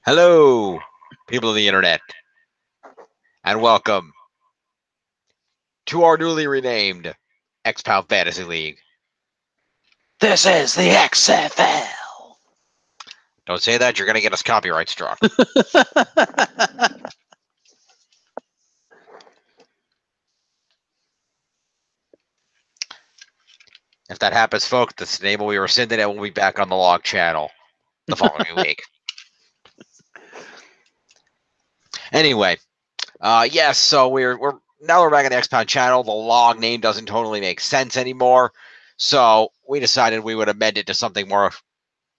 Hello, people of the internet, and welcome to our newly renamed XFL Fantasy League. This is the XFL. Don't say that, you're going to get us copyright struck. If that happens, folks, this name will be rescinded and we'll be back on the log channel the following week. Anyway, yes, so we're now we're back on the XPound channel. The log name doesn't totally make sense anymore, so we decided we would amend it to something more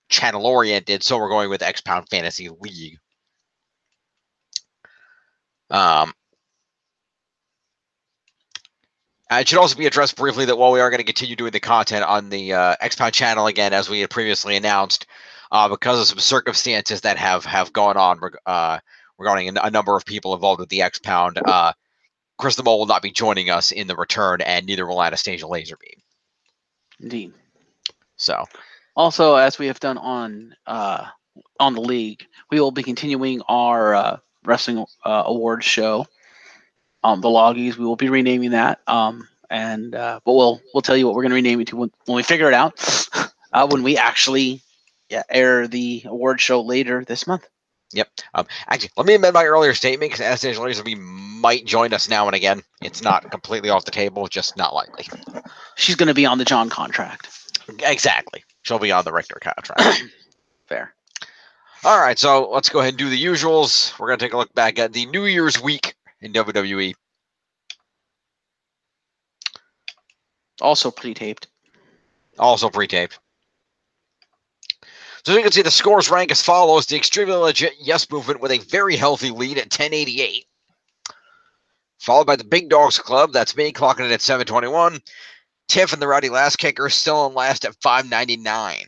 channel oriented. So we're going with XPound Fantasy League. It should also be addressed briefly that while we are going to continue doing the content on the XPound channel again, as we had previously announced, because of some circumstances that have gone on regarding a number of people involved with the XPound, Chris the Mole will not be joining us in the return, and neither will Anastasia Laserbeam. Indeed. So, also, as we have done on the league, we will be continuing our wrestling awards show. The Loggies, we will be renaming that. But we'll tell you what we're going to rename it to when we figure it out. When we actually air the award show later this month. Yep. Actually, let me amend my earlier statement because Anastasia Laserbeam might join us now and again. It's not completely off the table, just not likely. She's going to be on the John contract. Exactly. She'll be on the Richter contract. Fair. All right, so let's go ahead and do the usuals. We're going to take a look back at the New Year's week in WWE. Also pre-taped. Also pre-taped. So as you can see, the scores rank as follows. The Extremely Legit Yes Movement with a very healthy lead at 1088. Followed by the Big Dogs Club, that's me, clocking it at 721. Tiff and the Rowdy Last Kicker still in last at 599.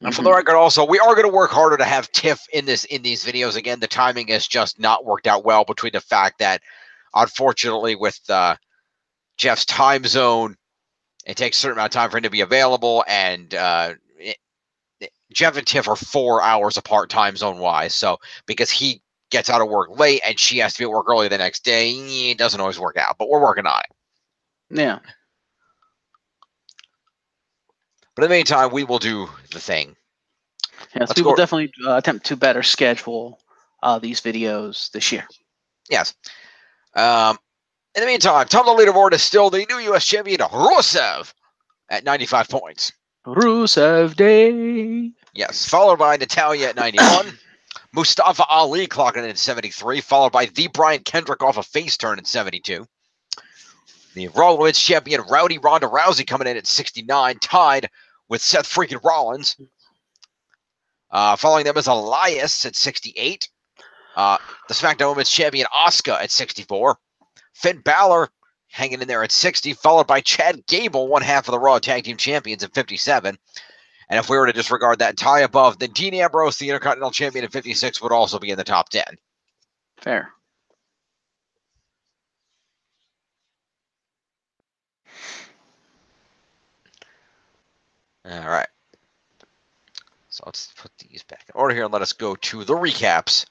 And for the record, also, we are going to work harder to have Tiff in these videos. Again, the timing has just not worked out well between the fact that, unfortunately, with Jeff's time zone, it takes a certain amount of time for him to be available, and Jeff and Tiff are 4 hours apart time zone wise. So because he gets out of work late and she has to be at work early the next day, it doesn't always work out. But we're working on it. Yeah. But in the meantime, we will do the thing. Yes, we will definitely attempt to better schedule these videos this year. Yes. In the meantime, top of the leaderboard is still the new U.S. champion, Rusev, at 95 points. Rusev Day. Yes, followed by Natalya at 91. Mustafa Ali clocking in at 73, followed by the Brian Kendrick off a face turn at 72. The Raw Women's Champion Rowdy Ronda Rousey coming in at 69, tied with Seth freaking Rollins. Following them is Elias at 68. The SmackDown Women's Champion Asuka at 64. Finn Balor hanging in there at 60, followed by Chad Gable, one half of the Raw Tag Team Champions at 57. And if we were to disregard that tie above, then Dean Ambrose, the Intercontinental Champion at 56, would also be in the top 10. Fair. All right. So let's put these back in order here and let us go to the recaps.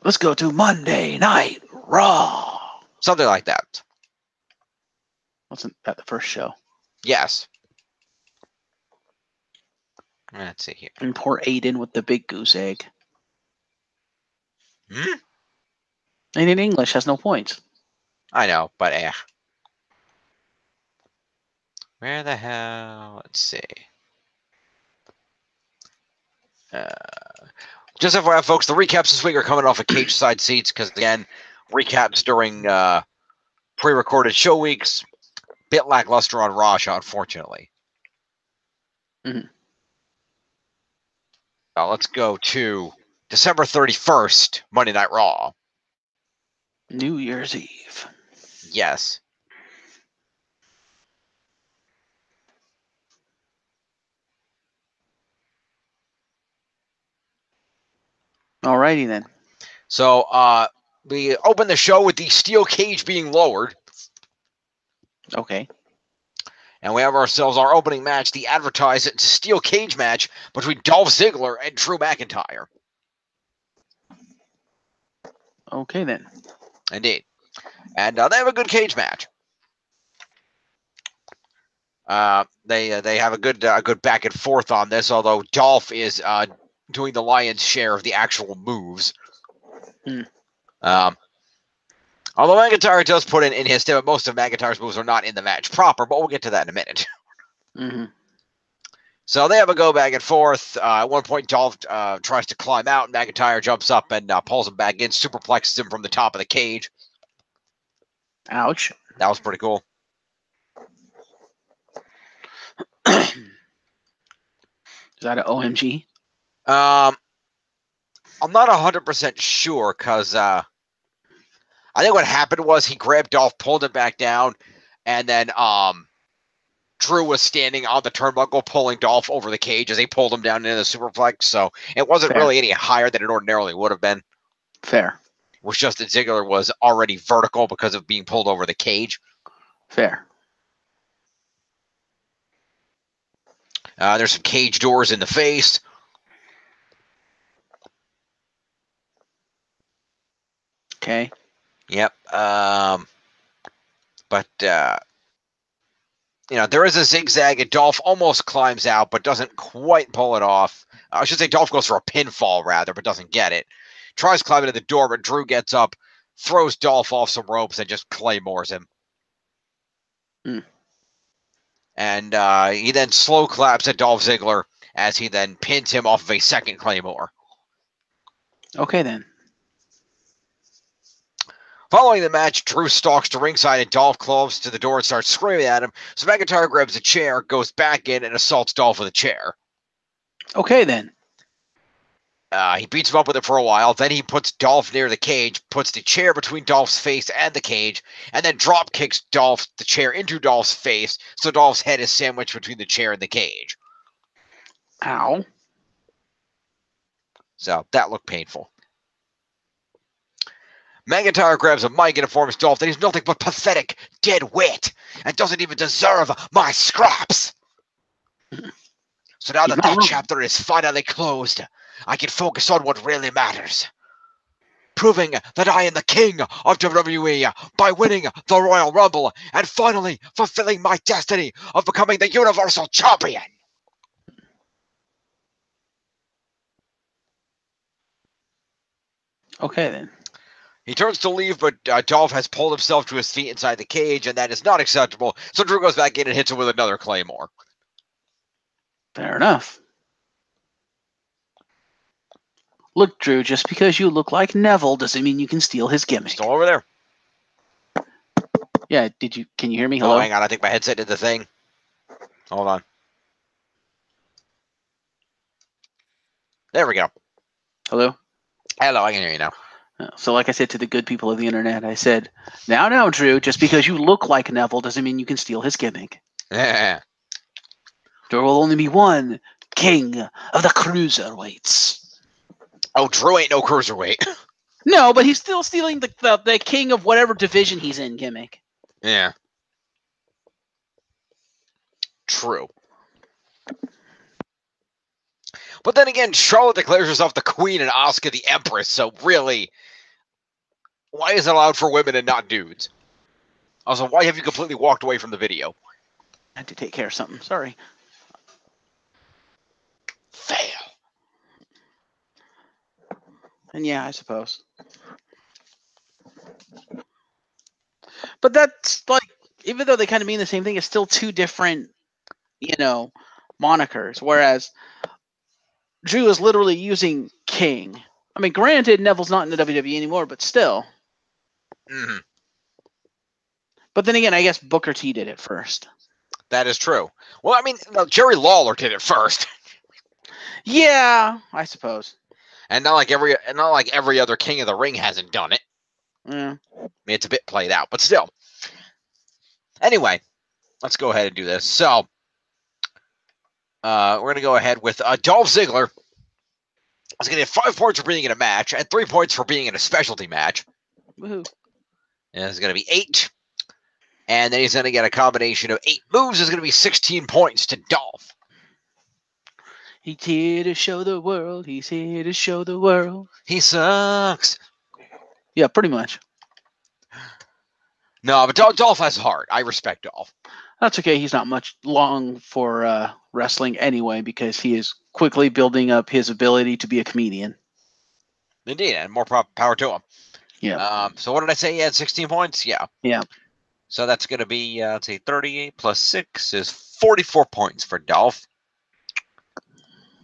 Let's go to Monday Night Raw. Something like that. Wasn't that the first show? Yes. Let's see here. And poor Aiden with the big goose egg. Hmm? And in English has no points. I know, but where the hell? Let's see. Just FYI, folks, the recaps this week are coming off of cage side seats because, again, recaps during pre-recorded show weeks, bit lackluster on Raw, unfortunately. Mm-hmm. Let's go to December 31st, Monday Night Raw. New Year's Eve. Yes. Alrighty then. So we open the show with the steel cage being lowered. Okay. And we have ourselves our opening match, the advertised steel cage match between Dolph Ziggler and Drew McIntyre. Okay, then. Indeed. And they have a good cage match. They have a good back and forth on this, although Dolph is doing the lion's share of the actual moves. Although McIntyre does put in his step, most of McIntyre's moves are not in the match proper, but we'll get to that in a minute. So they have a go back and forth. At one point, Dolph tries to climb out, and McIntyre jumps up and pulls him back in, superplexes him from the top of the cage. Ouch. That was pretty cool. Is that an OMG? I'm not 100% sure, because I think what happened was he grabbed Dolph, pulled him back down, and then Drew was standing on the turnbuckle pulling Dolph over the cage as he pulled him down into the superplex, so it wasn't really any higher than it ordinarily would have been. Fair. It was just that Ziggler was already vertical because of being pulled over the cage. Fair. There's some cage doors in the face. Okay. Yep. But there is a zigzag, and Dolph almost climbs out, but doesn't quite pull it off. I should say Dolph goes for a pinfall, rather, but doesn't get it. Tries climbing to the door, but Drew gets up, throws Dolph off some ropes, and just claymores him. And he then slow claps at Dolph Ziggler as he then pins him off of a second claymore. Okay, then. Following the match, Drew stalks to ringside and Dolph closes to the door and starts screaming at him. So McIntyre grabs a chair, goes back in, and assaults Dolph with a chair. Okay, then. He beats him up with it for a while. Then he puts Dolph near the cage, puts the chair between Dolph's face and the cage, and then drop kicks the chair into Dolph's face, so Dolph's head is sandwiched between the chair and the cage. Ow. So that looked painful. McIntyre grabs a mic and informs Dolph that he's nothing but pathetic, dead wit, and doesn't even deserve my scraps. So now that chapter is finally closed, I can focus on what really matters. Proving that I am the king of WWE by winning the Royal Rumble and finally fulfilling my destiny of becoming the Universal Champion. Okay, then. He turns to leave, but Dolph has pulled himself to his feet inside the cage, and that is not acceptable. So Drew goes back in and hits him with another claymore. Fair enough. Look, Drew, just because you look like Neville doesn't mean you can steal his gimmick. Still over there. Yeah, can you hear me? Hello? Oh, hang on, I think my headset did the thing. Hold on. There we go. Hello? Hello, I can hear you now. So like I said to the good people of the internet, I said, now, Drew, just because you look like Neville doesn't mean you can steal his gimmick. Yeah. There will only be one king of the cruiserweights. Oh, Drew ain't no cruiserweight. No, but he's still stealing the king of whatever division he's in gimmick. Yeah. True. But then again, Charlotte declares herself the queen and Asuka the empress, so really, why is it allowed for women and not dudes? Also, why have you completely walked away from the video? I had to take care of something. Sorry. Fail. And yeah, I suppose. But that's like, even though they kind of mean the same thing, it's still two different, monikers. Whereas Drew is literally using king. I mean, granted, Neville's not in the WWE anymore, but still. Mm-hmm. But then again, I guess Booker T did it first. That is true. Well, I mean, Jerry Lawler did it first. Yeah, I suppose. And not like every other King of the Ring hasn't done it. Yeah. I mean, it's a bit played out, but still. Anyway, let's go ahead and do this. So, we're going to go ahead with Dolph Ziggler. He's going to get 5 points for being in a match and 3 points for being in a specialty match. Woohoo. And it's going to be 8. And then he's going to get a combination of 8 moves. It's going to be 16 points to Dolph. He's here to show the world. He's here to show the world. He sucks. Yeah, pretty much. No, but Dolph has heart. I respect Dolph. That's okay. He's not much long for wrestling anyway because he is quickly building up his ability to be a comedian. Indeed, and more power to him. Yeah. So what did I say? He had 16 points? Yeah. Yeah. So that's going to be, let's see, 38 plus 6 is 44 points for Dolph.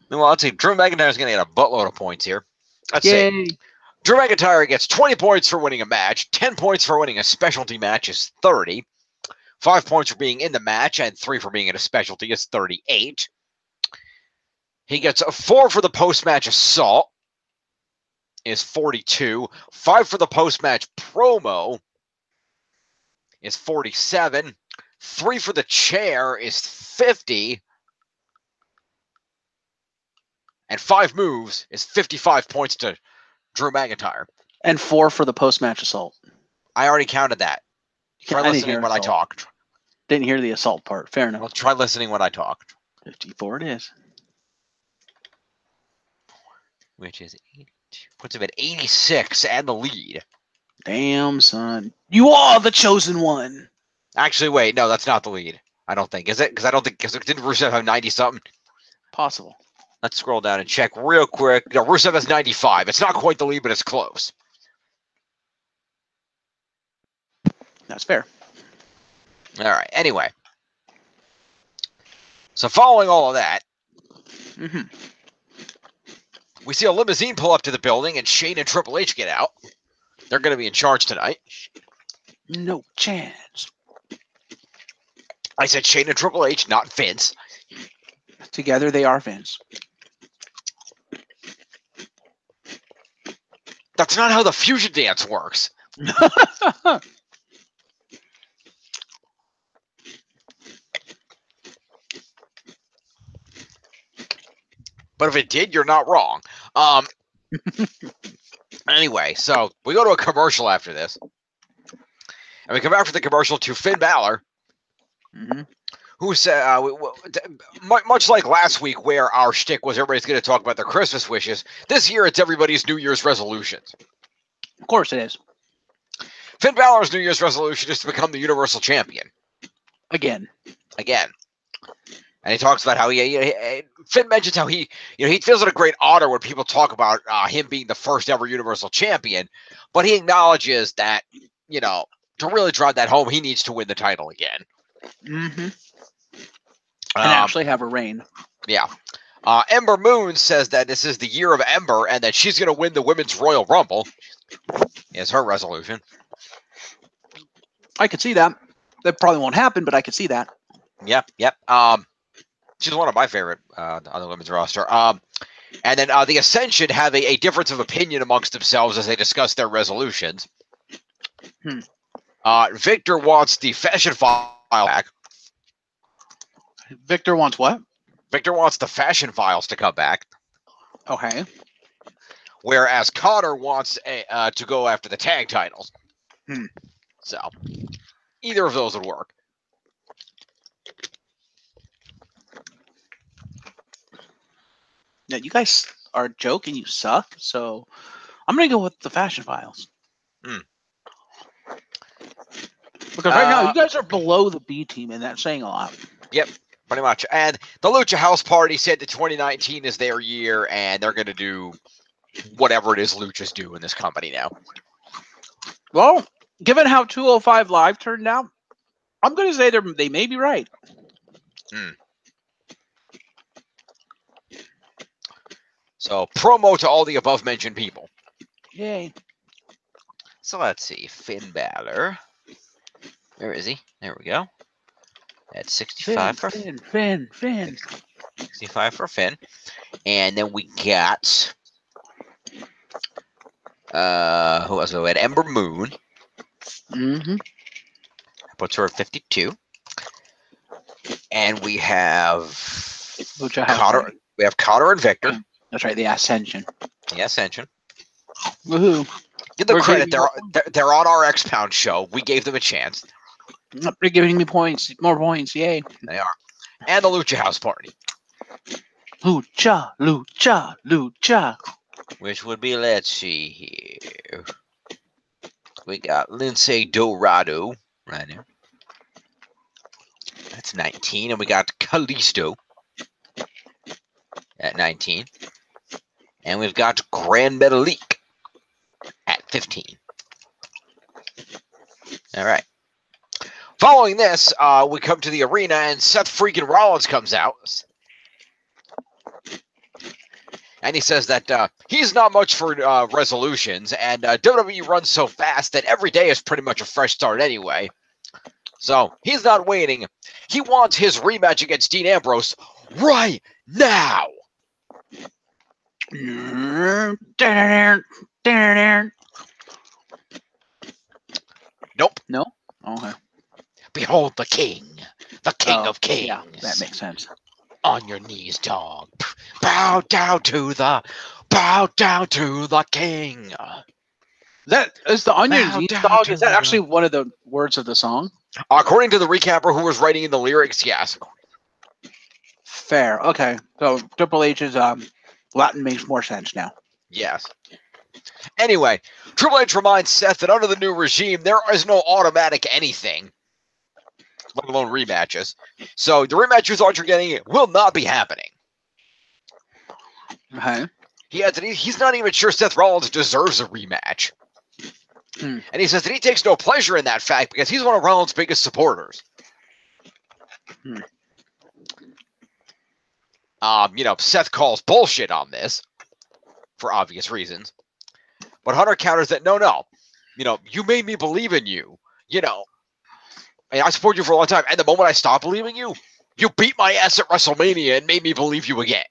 Well, let's see, Drew McIntyre's going to get a buttload of points here. Let's see. Drew McIntyre gets 20 points for winning a match, 10 points for winning a specialty match is 30, 5 points for being in the match, and 3 for being in a specialty is 38. He gets a 4 for the post-match assault is 42, 5 for the post-match promo is 47, 3 for the chair is 50, and 5 moves is 55 points to Drew McIntyre. And 4 for the post-match assault. I already counted that. Try listening when I talked. Didn't hear the assault part. Fair enough. Well, try listening when I talked. 54 it is. Which is 82. Puts him at 86 and the lead. Damn, son. You are the chosen one. Actually, wait. No, that's not the lead. I don't think. Is it? Because I don't think. Because didn't Rusev have 90-something? Possible. Let's scroll down and check real quick. No, Rusev has 95. It's not quite the lead, but it's close. That's fair. All right. Anyway. So following all of that, we see a limousine pull up to the building, and Shane and Triple H get out. They're going to be in charge tonight. No chance. I said Shane and Triple H, not Vince. Together they are Vince. That's not how the fusion dance works. But if it did, you're not wrong. Anyway, so we go to a commercial after this. And we come back from the commercial to Finn Balor, who said, much like last week where our shtick was everybody's going to talk about their Christmas wishes, this year it's everybody's New Year's resolutions. Of course it is. Finn Balor's New Year's resolution is to become the Universal Champion. Again. And he talks about how Finn mentions how he feels it a great honor when people talk about him being the first ever Universal Champion, but he acknowledges that, to really drive that home, he needs to win the title again. And actually have a reign. Yeah. Ember Moon says that this is the year of Ember and that she's going to win the Women's Royal Rumble. Is her resolution. I could see that. That probably won't happen, but I could see that. Yep. She's one of my favorite on the women's roster. And then the Ascension have a difference of opinion amongst themselves as they discuss their resolutions. Victor wants the Fashion File back. Victor wants what? Victor wants the Fashion Files to come back. Okay. Whereas Connor wants to go after the tag titles. So, either of those would work. Yeah, you guys are joking. You suck. So, I'm going to go with the Fashion Files. Because right now, you guys are below the B team, and that's saying a lot. Yep, pretty much. And the Lucha House Party said that 2019 is their year, and they're going to do whatever it is Luchas do in this company now. Well, given how 205 Live turned out, I'm going to say they may be right. So, promo to all the above-mentioned people. Yay. So, let's see. Finn Balor. Where is he? There we go. At 65 for Finn. 65 for Finn. And then we got... who else? We had Ember Moon. Puts her at 52. And we have... Connor. We have Connor and Victor. That's right, the Ascension. The Ascension. Woohoo. Give them credit. They're on our X-Pound show. We gave them a chance. They're giving me points. More points. Yay. They are. And the Lucha House Party. Lucha. Which would be, let's see here. We got Lindsay Dorado right there. That's 19. And we got Kalisto at 19. And we've got Grand Metalik at 15. All right. Following this, we come to the arena, and Seth freaking Rollins comes out. And he says that he's not much for resolutions, and WWE runs so fast that every day is pretty much a fresh start anyway. So he's not waiting. He wants his rematch against Dean Ambrose right now. Nope. No? Okay. Behold the king of kings. Yeah, that makes sense. On your knees, dog. Bow down to the king. That is the on your knees, dog. Is that actually one of the words of the song? According to the recapper who was writing in the lyrics, yes. Fair. Okay. So Triple H's Latin makes more sense now. Yes. Anyway, Triple H reminds Seth that under the new regime, there is no automatic anything, let alone rematches. So the rematch you thought you're getting will not be happening. Okay. He adds that he's not even sure Seth Rollins deserves a rematch. And he says that he takes no pleasure in that fact because he's one of Rollins' biggest supporters. Seth calls bullshit on this for obvious reasons. But Hunter counters that, no. You made me believe in you. And I supported you for a long time. And the moment I stopped believing you, you beat my ass at WrestleMania and made me believe you again.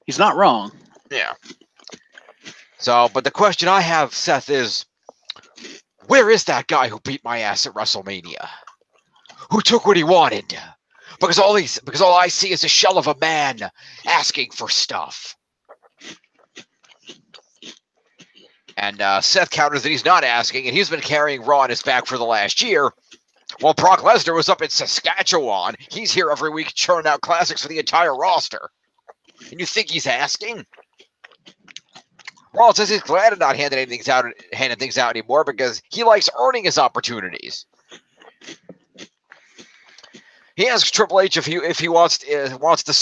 He's not wrong. Yeah. So, but the question I have, Seth, is where is that guy who beat my ass at WrestleMania? Who took what he wanted? Because all I see is a shell of a man asking for stuff. And Seth counters that he's not asking, and he's been carrying Raw on his back for the last year. While Brock Lesnar was up in Saskatchewan, he's here every week churning out classics for the entire roster. And you think he's asking? Rollins says he's glad to not handing things out anymore because he likes earning his opportunities. He asks Triple H if he wants the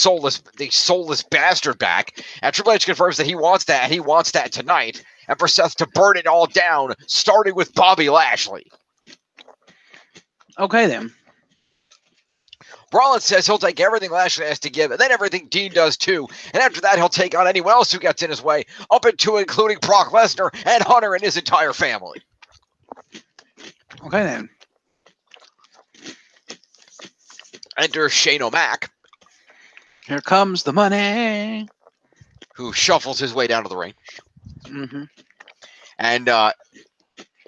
soulless bastard back, and Triple H confirms that he wants that, and he wants that tonight, and for Seth to burn it all down, starting with Bobby Lashley. Okay, then. Rollins says he'll take everything Lashley has to give, and then everything Dean does too, and after that he'll take on anyone else who gets in his way, up into including Brock Lesnar and Hunter and his entire family. Okay, then. Enter Shane O'Mac. Here comes the money. Who shuffles his way down to the ring. Mm-hmm. And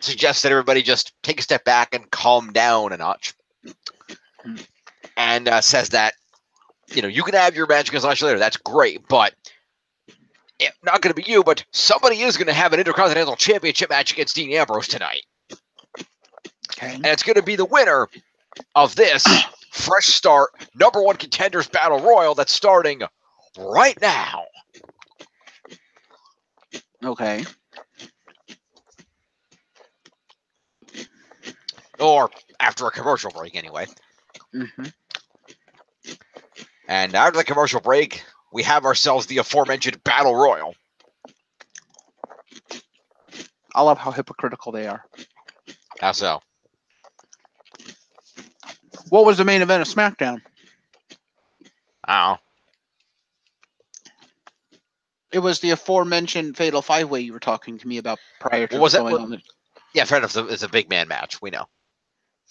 suggests that everybody just take a step back and calm down a notch. And says that, you can have your match against Lashley later. That's great, but not going to be you, but somebody is going to have an Intercontinental Championship match against Dean Ambrose tonight. Okay. And it's going to be the winner of this fresh start number one contenders battle royal that's starting right now. Okay. Or after a commercial break, anyway. Mm-hmm. And after the commercial break, we have ourselves the aforementioned battle royal. I love how hypocritical they are. How so? What was the main event of SmackDown? Oh. It was the aforementioned Fatal 5-Way you were talking to me about prior to going on the... Yeah, fair enough. It's a big man match. We know.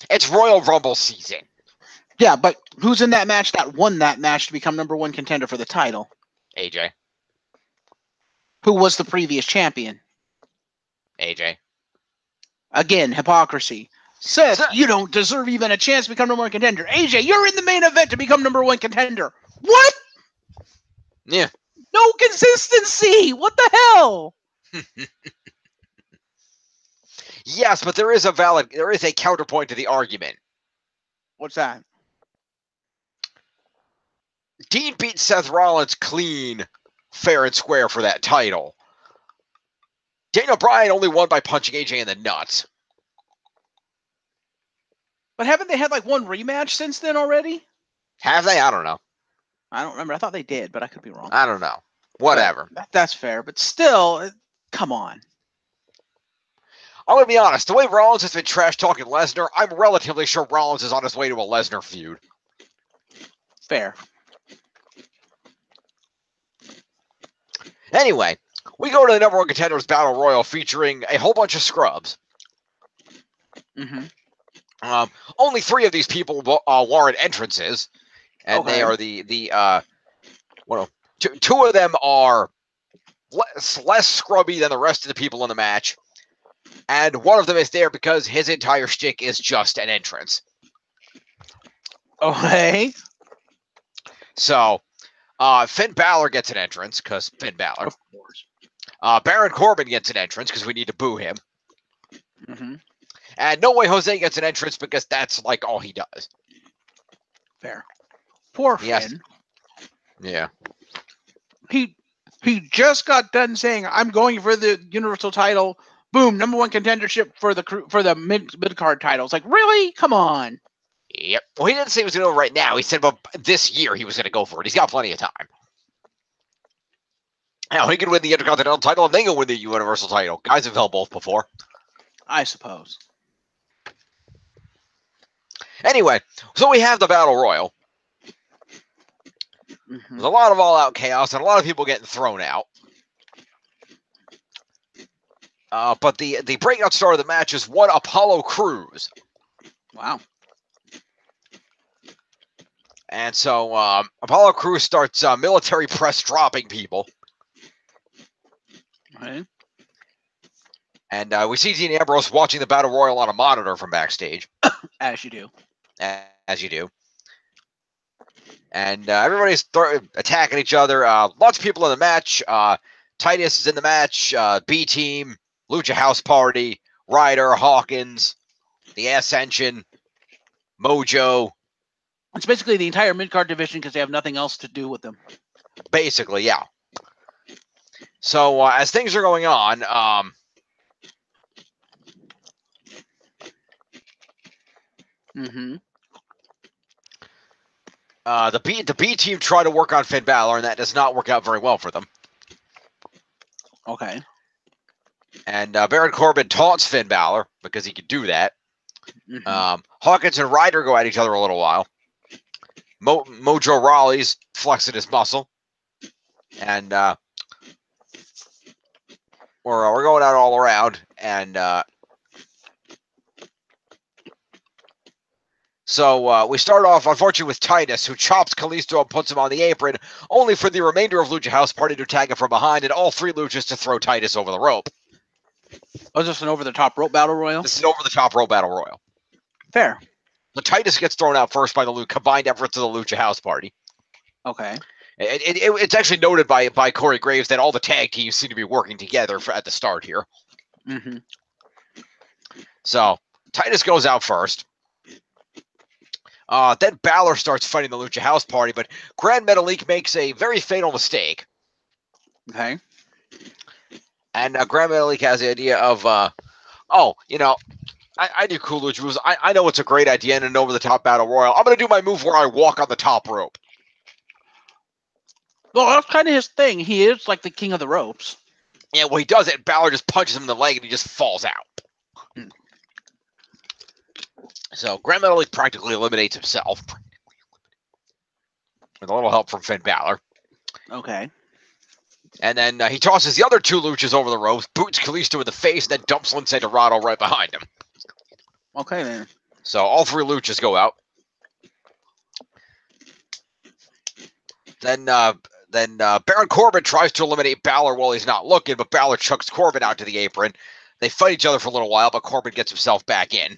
It's Royal Rumble season. Yeah, but who's in that match that won that match to become number one contender for the title? AJ. Who was the previous champion? AJ. Again, hypocrisy. Seth, you don't deserve even a chance to become number one contender. AJ, you're in the main event to become number one contender. What? Yeah. No consistency. What the hell? Yes, but there is a counterpoint to the argument. What's that? Dean beat Seth Rollins clean, fair and square for that title. Daniel Bryan only won by punching AJ in the nuts. But haven't they had like one rematch since then already? Have they? I don't know. I don't remember. I thought they did, but I could be wrong. I don't know. Whatever. That's fair, but still, come on. I'm going to be honest. The way Rollins has been trash-talking Lesnar, I'm relatively sure Rollins is on his way to a Lesnar feud. Fair. Anyway, we go to the number one contenders battle royal featuring a whole bunch of scrubs. Mm-hmm. Only 3 of these people warrant entrances, and they are two of them are less scrubby than the rest of the people in the match, and one of them is there because his entire shtick is just an entrance. Okay. So, Finn Balor gets an entrance because Finn Balor. Of course. Baron Corbin gets an entrance because we need to boo him. Mm-hmm. And No Way Jose gets an entrance because that's like all he does. Fair. Poor Finn. Yeah. He just got done saying, "I'm going for the Universal title." Boom, number one contendership for the mid card titles. Like, really? Come on. Yep. Well, he didn't say he was going to go right now. He said about this year he was going to go for it. He's got plenty of time. Now, he could win the Intercontinental title and then go win the Universal title. Guys have held both before. I suppose. Anyway, so we have the Battle Royal. Mm-hmm. There's a lot of all-out chaos and a lot of people getting thrown out. But the breakout star of the match is one Apollo Crews. Wow. And so Apollo Crews starts military press dropping people. Okay. And we see Dean Ambrose watching the Battle Royal on a monitor from backstage. As you do. As you do. And everybody's attacking each other. Lots of people in the match. Titus is in the match. B-Team, Lucha House Party, Ryder, Hawkins, the Ascension, Mojo. It's basically the entire mid-card division because they have nothing else to do with them. Basically, yeah. So as things are going on, Mm-hmm. the B team try to work on Finn Balor, and that does not work out very well for them. Okay. And Baron Corbin taunts Finn Balor because he could do that. Mm-hmm. Hawkins and Ryder go at each other a little while. Mojo Rawley's flexing his muscle. And we're going out all around. And so we start off, unfortunately, with Titus, who chops Kalisto and puts him on the apron, only for the remainder of Lucha House Party to attack him from behind, and all 3 Luchas to throw Titus over the rope. Oh, is this an over-the-top rope battle royal? This is an over-the-top rope battle royal. Fair. The Titus gets thrown out first by the combined efforts of the Lucha House Party. Okay. It's actually noted by Corey Graves that all the tag teams seem to be working together at the start here. Mm-hmm. So Titus goes out first. Then Balor starts fighting the Lucha House Party, but Grand Metalik makes a very fatal mistake. Okay. And Grand Metalik has the idea of, I do cool lucha moves. I know it's a great idea in an over-the-top battle royal. I'm going to do my move where I walk on the top rope. Well, that's kind of his thing. He is like the king of the ropes. Yeah, well, he does it. Balor just punches him in the leg and he just falls out. Hmm. So Grand Metalik practically eliminates himself. With a little help from Finn Balor. Okay. And then he tosses the other 2 luchas over the ropes, boots Kalisto in the face, and then dumps Lince Dorado right behind him. Okay, then. So all 3 luchas go out. Then Baron Corbin tries to eliminate Balor while he's not looking, but Balor chucks Corbin out to the apron. They fight each other for a little while, but Corbin gets himself back in.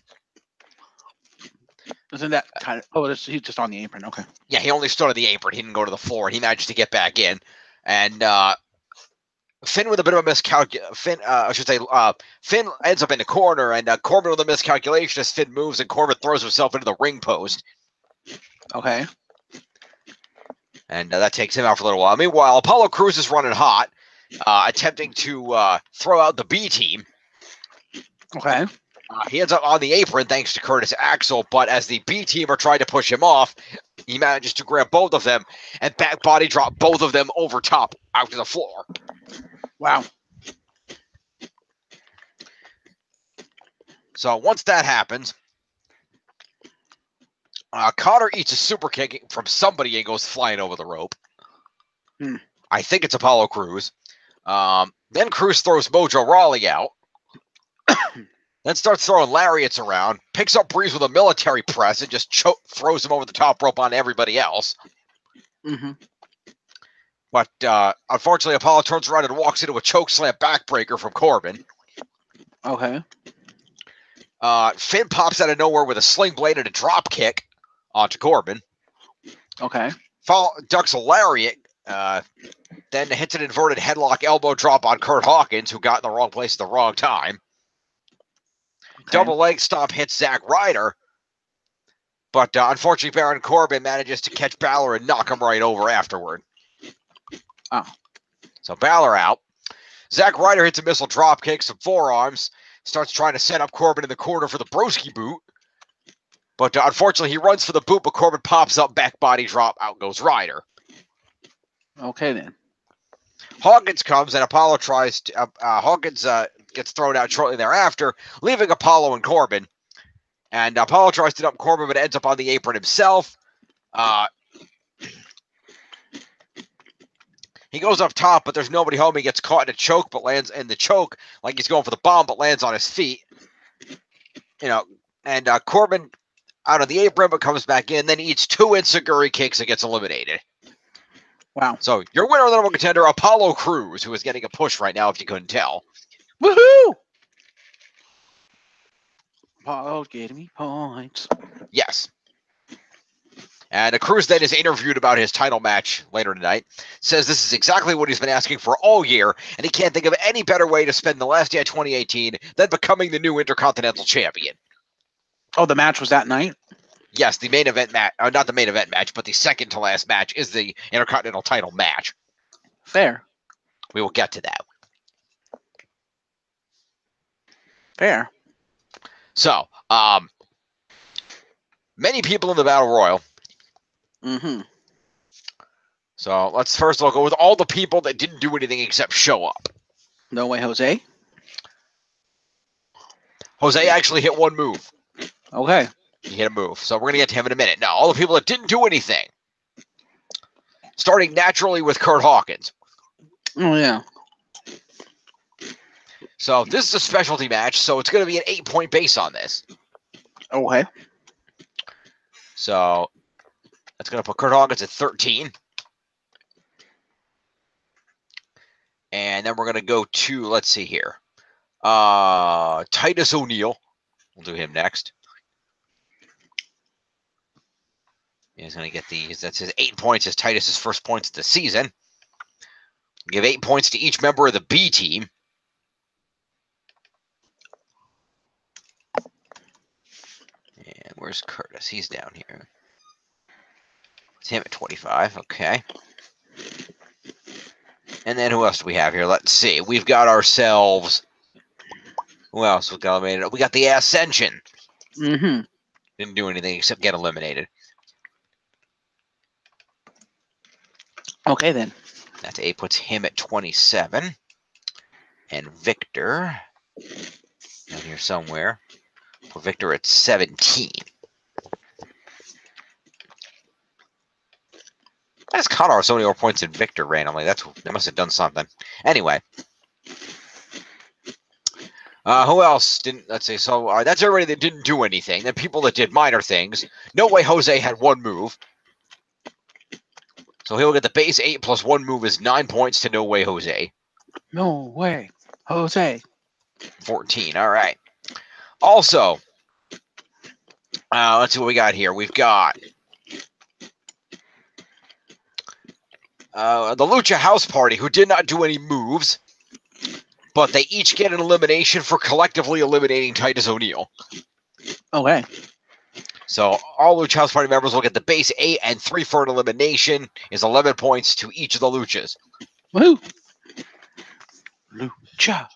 Isn't that kind of... Oh, he's just on the apron. Okay. Yeah, he only stood on the apron. He didn't go to the floor, and he managed to get back in. And Finn with a bit of a miscalculation. Finn ends up in the corner, and Corbin with a miscalculation as Finn moves, and Corbin throws himself into the ring post. Okay. And that takes him out for a little while. Meanwhile, Apollo Crews is running hot, attempting to throw out the B team. Okay. He ends up on the apron thanks to Curtis Axel, but as the B team are trying to push him off, he manages to grab both of them and back body drop both of them over top out to the floor. Wow. So once that happens, Connor eats a super kick from somebody and goes flying over the rope. I think it's Apollo Crews. Then Crews throws Mojo Rawley out. Then starts throwing lariats around, picks up Breeze with a military press and just throws him over the top rope on everybody else. Mm-hmm. But unfortunately, Apollo turns around and walks into a choke slam backbreaker from Corbin. Okay. Finn pops out of nowhere with a sling blade and a drop kick onto Corbin. Okay. Ducks a lariat, then hits an inverted headlock elbow drop on Kurt Hawkins, who got in the wrong place at the wrong time. Okay. Double leg stomp hits Zack Ryder, but unfortunately Baron Corbin manages to catch Balor and knock him right over afterward. Oh. So Balor out. Zack Ryder hits a missile drop kick, some forearms, starts trying to set up Corbin in the corner for the broski boot. But unfortunately, he runs for the boot, but Corbin pops up, back body drop, out goes Ryder. Okay, then. Hawkins comes, and Apollo tries to... Hawkins gets thrown out shortly thereafter, leaving Apollo and Corbin. And Apollo tries to dump Corbin, but ends up on the apron himself. He goes up top, but there's nobody home. He gets caught in a choke, but lands in the choke like he's going for the bomb, but lands on his feet. And Corbin out of the apron, but comes back in, then eats 2 enziguri kicks and gets eliminated. Wow. So your winner of the number one contender, Apollo Crews, who is getting a push right now, if you couldn't tell. Woohoo! Apollo getting me points. Yes. And Crews then is interviewed about his title match later tonight. Says this is exactly what he's been asking for all year, and he can't think of any better way to spend the last day of 2018 than becoming the new Intercontinental Champion. Oh, the match was that night? Yes, the main event match, not the main event match, but the second to last match is the Intercontinental title match. Fair. We will get to that. Fair. So, many people in the Battle Royal. Mm-hmm. So let's first of all go with all the people that didn't do anything except show up. No Way Jose? Jose actually hit one move. Okay. He hit a move. So we're going to get to him in a minute. Now, all the people that didn't do anything. Starting naturally with Kurt Hawkins. Oh, yeah. So this is a specialty match, so it's going to be an 8-point base on this. Okay. So that's going to put Kurt Hawkins at 13. And then we're going to go to, let's see here. Titus O'Neil. We'll do him next. He's going to get these. That's his 8 points, as Titus's first points of the season. Give 8 points to each member of the B team. And where's Curtis? He's down here. It's him at 25. Okay. And then who else do we have here? Let's see. We've got ourselves. Who else we got eliminated? We got the Ascension. Mm-hmm. Didn't do anything except get eliminated. Okay, then. That's 8 puts him at 27. And Victor down here somewhere. Put Victor at 17. That's Connor so many more points than Victor randomly. They must have done something. Anyway. Who else didn't? Let's see. So that's everybody that didn't do anything. Then people that did minor things. No Way Jose had 1 move. So he'll get the base 8 plus 1 move is 9 points to No Way Jose. No Way Jose. 14. All right. Also, let's see what we got here. We've got the Lucha House Party, who did not do any moves, but they each get an elimination for collectively eliminating Titus O'Neil. Okay. So all Lucha House Party members will get the base 8 and 3 for an elimination is 11 points to each of the Luchas. Woohoo! Lucha.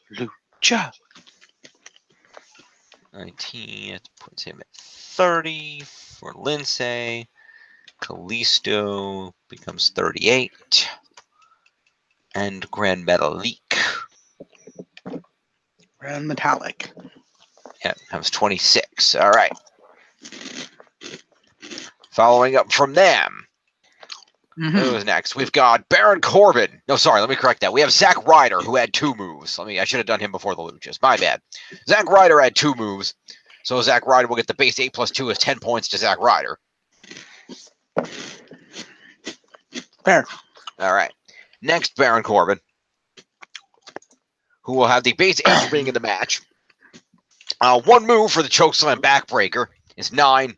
19, it puts him at 30 for Lindsay. Kalisto becomes 38. And Grand Metalik. Grand Metallic. Yeah, becomes 26. All right. Following up from them. Who's next? We've got Baron Corbin. No, sorry, let me correct that. We have Zack Ryder, who had 2 moves. I should have done him before the Luchas. My bad. Zack Ryder had 2 moves. So Zack Ryder will get the base 8 plus 2 is 10 points to Zack Ryder. Fair. All right. Next, Baron Corbin, who will have the base 8 for being in the match. 1 move for the chokeslam backbreaker is 9.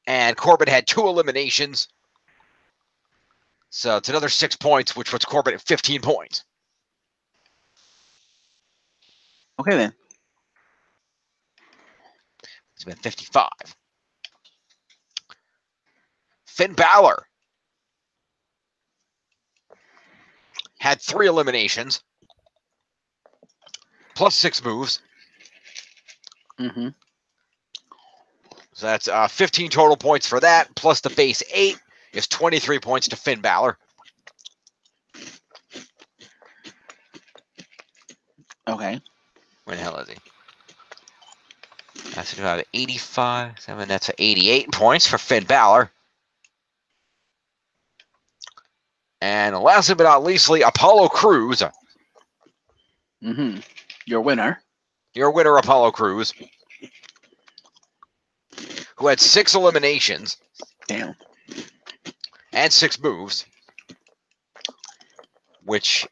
And Corbin had 2 eliminations. So it's another 6 points, which puts Corbin at 15 points. Okay, then. It's been 55. Finn Balor had 3 eliminations, plus 6 moves. So that's 15 total points for that, plus the base 8 is 23 points to Finn Balor. Okay. Where the hell is he? That's about 85. That's 88 points for Finn Balor. And lastly but not leastly, Apollo Crews. Your winner. Your winner, Apollo Crews, who had 6 eliminations. Damn. And 6 moves. Which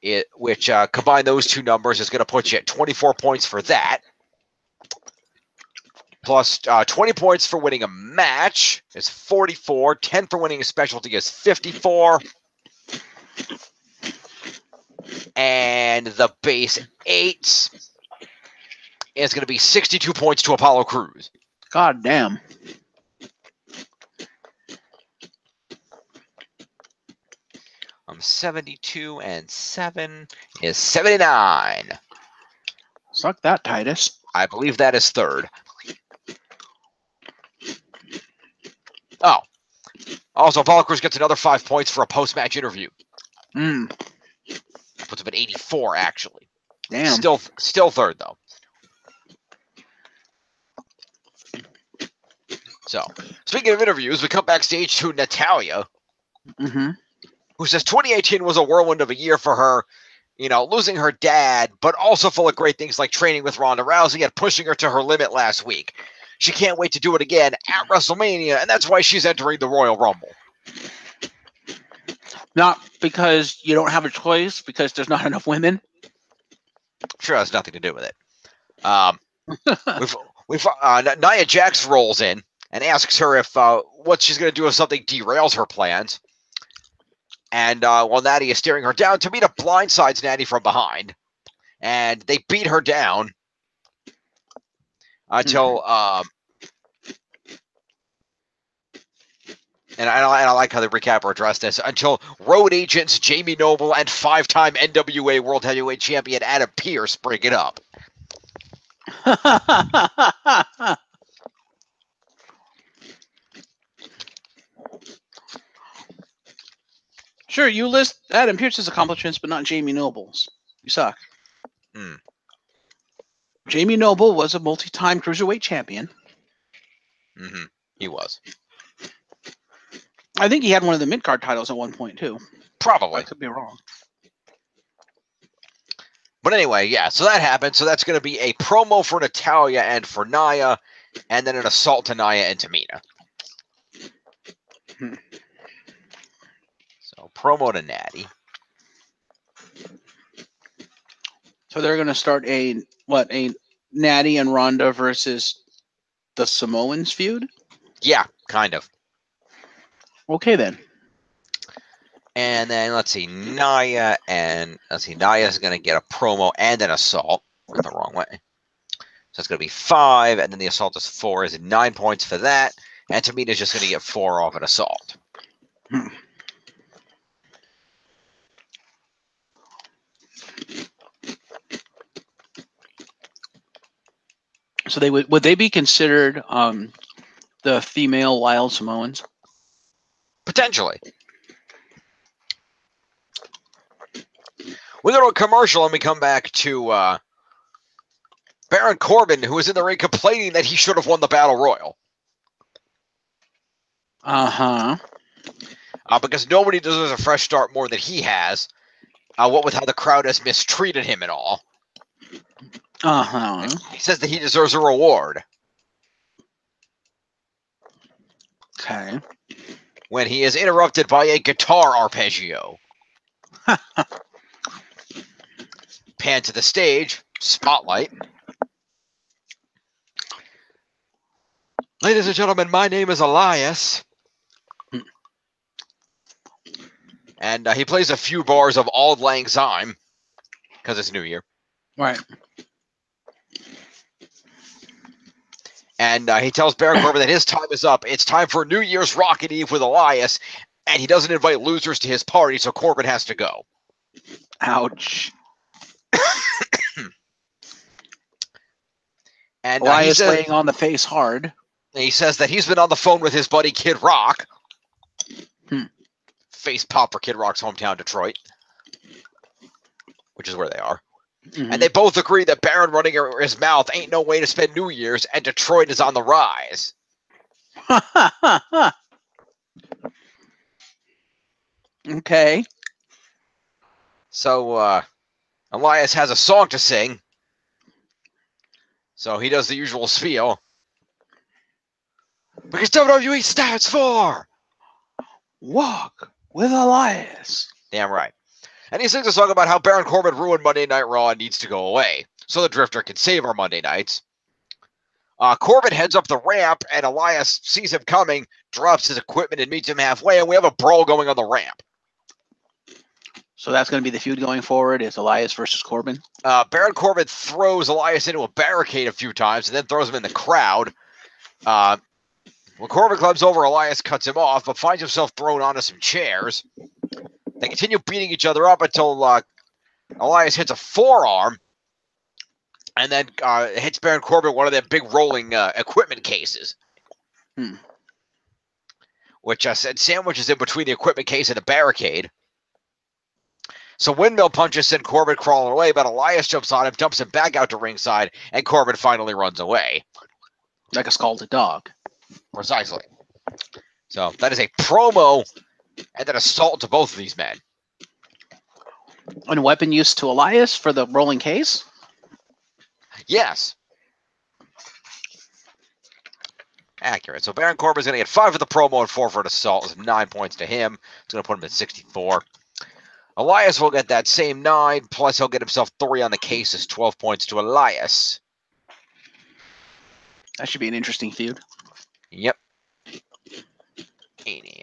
combine those 2 numbers is going to put you at 24 points for that. Plus 20 points for winning a match is 44. 10 for winning a specialty is 54. And the base 8 is going to be 62 points to Apollo Crews. God damn. I'm 72 and 7 is 79. Suck that, Titus. I believe that is 3rd. Oh. Also, Apollo Crews gets another 5 points for a post-match interview. Puts him at 84, actually. Damn. Still 3rd, though. So, speaking of interviews, we come backstage to Natalya, who says 2018 was a whirlwind of a year for her. You know, losing her dad, but also full of great things like training with Ronda Rousey and pushing her to her limit last week. She can't wait to do it again at WrestleMania, and that's why she's entering the Royal Rumble. Not because you don't have a choice, because there's not enough women. Sure has nothing to do with it. Nia Jax rolls in and asks her if what she's going to do if something derails her plans. And while Natty is staring her down, Tamina blindsides Natty from behind. And they beat her down until... And I like how the recapper addressed this. Until road agents Jamie Noble and 5-time NWA World Heavyweight Champion Adam Pearce break it up. Sure, you list Adam Pearce's accomplishments, but not Jamie Noble's. You suck. Jamie Noble was a multi-time cruiserweight champion. He was. I think he had one of the mid-card titles at one point, too. Probably. I could be wrong. But anyway, yeah, so that happened. So that's going to be a promo for Natalya and for Nia, and then an assault to Nia and Tamina. So promo to Natty. So they're going to start a Natty and Ronda versus the Samoans feud? Yeah, kind of. Okay, then. And then, let's see, Nia's going to get a promo and an assault. Went the wrong way. So it's going to be 5, and then the assault is 4. Is 9 points for that. And Tamina's just going to get 4 off an assault. So would they be considered the female Wild Samoans? Potentially. We go to a commercial and we come back to Baron Corbin, who was in the ring complaining that he should have won the Battle Royal. Because nobody deserves a fresh start more than he has. What with how the crowd has mistreated him and all. He says that he deserves a reward. Okay. When he is interrupted by a guitar arpeggio. Pan to the stage. Spotlight. Ladies and gentlemen, my name is Elias. And he plays a few bars of Auld Lang Syne. Because it's New Year. Right. And he tells Baron Corbin that his time is up. It's time for New Year's Rocket Eve with Elias. And he doesn't invite losers to his party, so Corbin has to go. Ouch. And Elias laying on the face hard. He says that he's been on the phone with his buddy Kid Rock. Face pop for Kid Rock's hometown, Detroit. Which is where they are. Mm-hmm. And they both agree that Baron running his mouth ain't no way to spend New Year's, and Detroit is on the rise. Okay. So, Elias has a song to sing. So he does the usual spiel. Because WWE stands for Walk with Elias. Damn right. And he sings a song about how Baron Corbin ruined Monday Night Raw and needs to go away, so the Drifter can save our Monday nights. Corbin heads up the ramp, and Elias sees him coming, drops his equipment, and meets him halfway, and we have a brawl going on the ramp. So that's going to be the feud going forward, is Elias versus Corbin? Baron Corbin throws Elias into a barricade a few times, and then throws him in the crowd. When Corbin climbs over, Elias cuts him off, but finds himself thrown onto some chairs. They continue beating each other up until Elias hits a forearm and then hits Baron Corbin one of their big rolling equipment cases. Which sandwiches in between the equipment case and the barricade. So windmill punches send Corbin crawling away, but Elias jumps on him, dumps him back out to ringside, and Corbin finally runs away. Like a scalded dog. Precisely. So that is a promo and an assault to both of these men. And weapon use to Elias for the rolling case? Yes. Accurate. So Baron Corbin's going to get 5 for the promo and 4 for an assault. It's 9 points to him. It's going to put him at 64. Elias will get that same 9, plus he'll get himself 3 on the case. It's 12 points to Elias. That should be an interesting feud. Yep.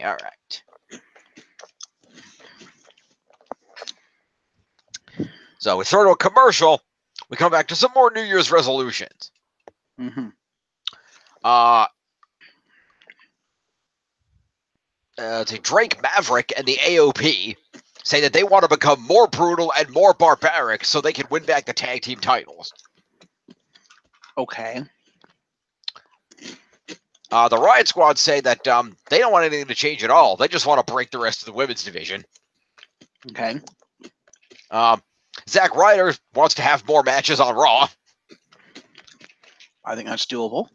All right. So we throw to a commercial. We come back to some more New Year's resolutions. Drake Maverick and the AOP say that they want to become more brutal and more barbaric so they can win back the tag team titles. Okay. The Riot Squad say that they don't want anything to change at all. They just want to break the rest of the women's division. Okay. Zack Ryder wants to have more matches on Raw. I think that's doable.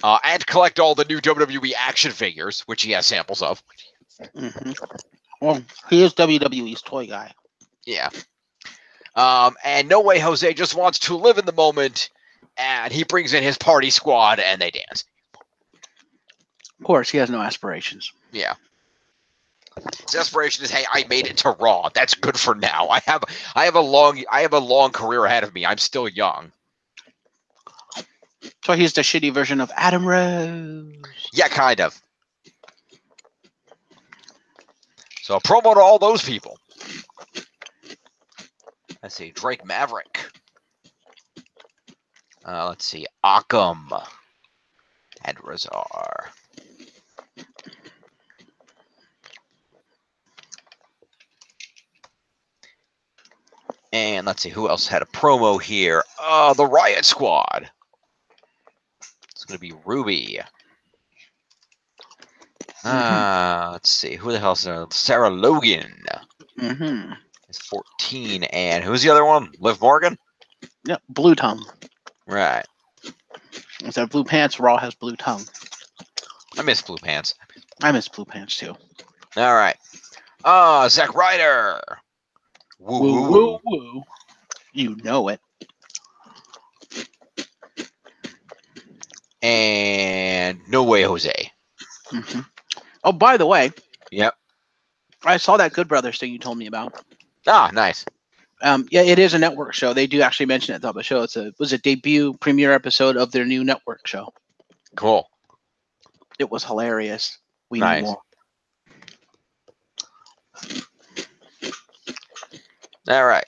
And collect all the new WWE action figures, which he has samples of. Well, he is WWE's toy guy. Yeah. And No Way Jose just wants to live in the moment, and he brings in his party squad, and they dance. Of course, he has no aspirations. Yeah. His aspiration is, hey, I made it to Raw. That's good for now. I have a long career ahead of me. I'm still young. So he's the shitty version of Adam Rose. Yeah, kind of. So a promo to all those people. Let's see, Drake Maverick. Let's see, Akam and Razar. And let's see, who else had a promo here? The Riot Squad. It's going to be Ruby. Let's see. Who the hell's there? Sarah Logan. Is 14. And who's the other one? Liv Morgan? Yep, Blue Tongue. Right. Instead of Blue Pants, Raw has Blue Tongue. I miss Blue Pants. I miss Blue Pants too. All right. Zack Ryder. Woo, Woo, woo, woo, woo. You know it. And No Way Jose. Oh, by the way. Yep. I saw that Good Brothers thing you told me about. Ah, nice. Yeah, it is a network show. They do actually mention it at the show. It was a debut premiere episode of their new network show. Cool. It was hilarious. We nice. need more. All right.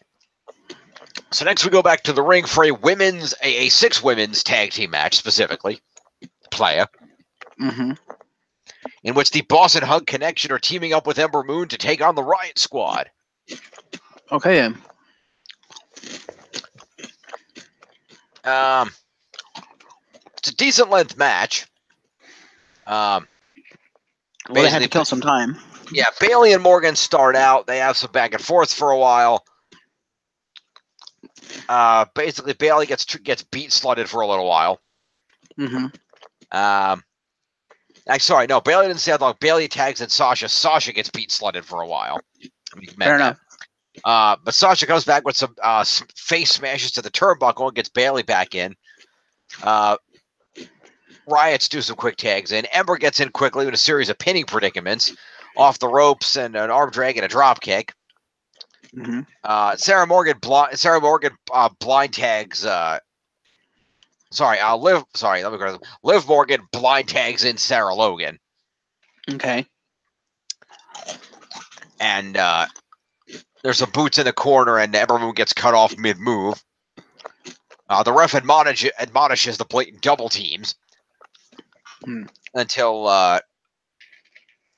So next we go back to the ring for a 6 women's tag team match, specifically. Playa. In which the Boss and Hug Connection are teaming up with Ember Moon to take on the Riot Squad. Okay, then. It's a decent length match. Well, they had to kill some time. Yeah, Bayley and Morgan start out. They have some back and forth for a while. Basically, Bayley gets beat slutted for a little while. Sorry, no, Bayley didn't say that long. Bayley tags in Sasha. Sasha gets beat slutted for a while. Fair enough. But Sasha comes back with some face smashes to the turnbuckle and gets Bayley back in. Riots do some quick tags in. Ember gets in quickly with a series of pinning predicaments off the ropes and an arm drag and a drop kick. Sarah Morgan blind tags. Liv Morgan blind tags in Sarah Logan. Okay. And there's some boots in the corner, and Ember Moon gets cut off mid-move. The ref admonishes the blatant double teams until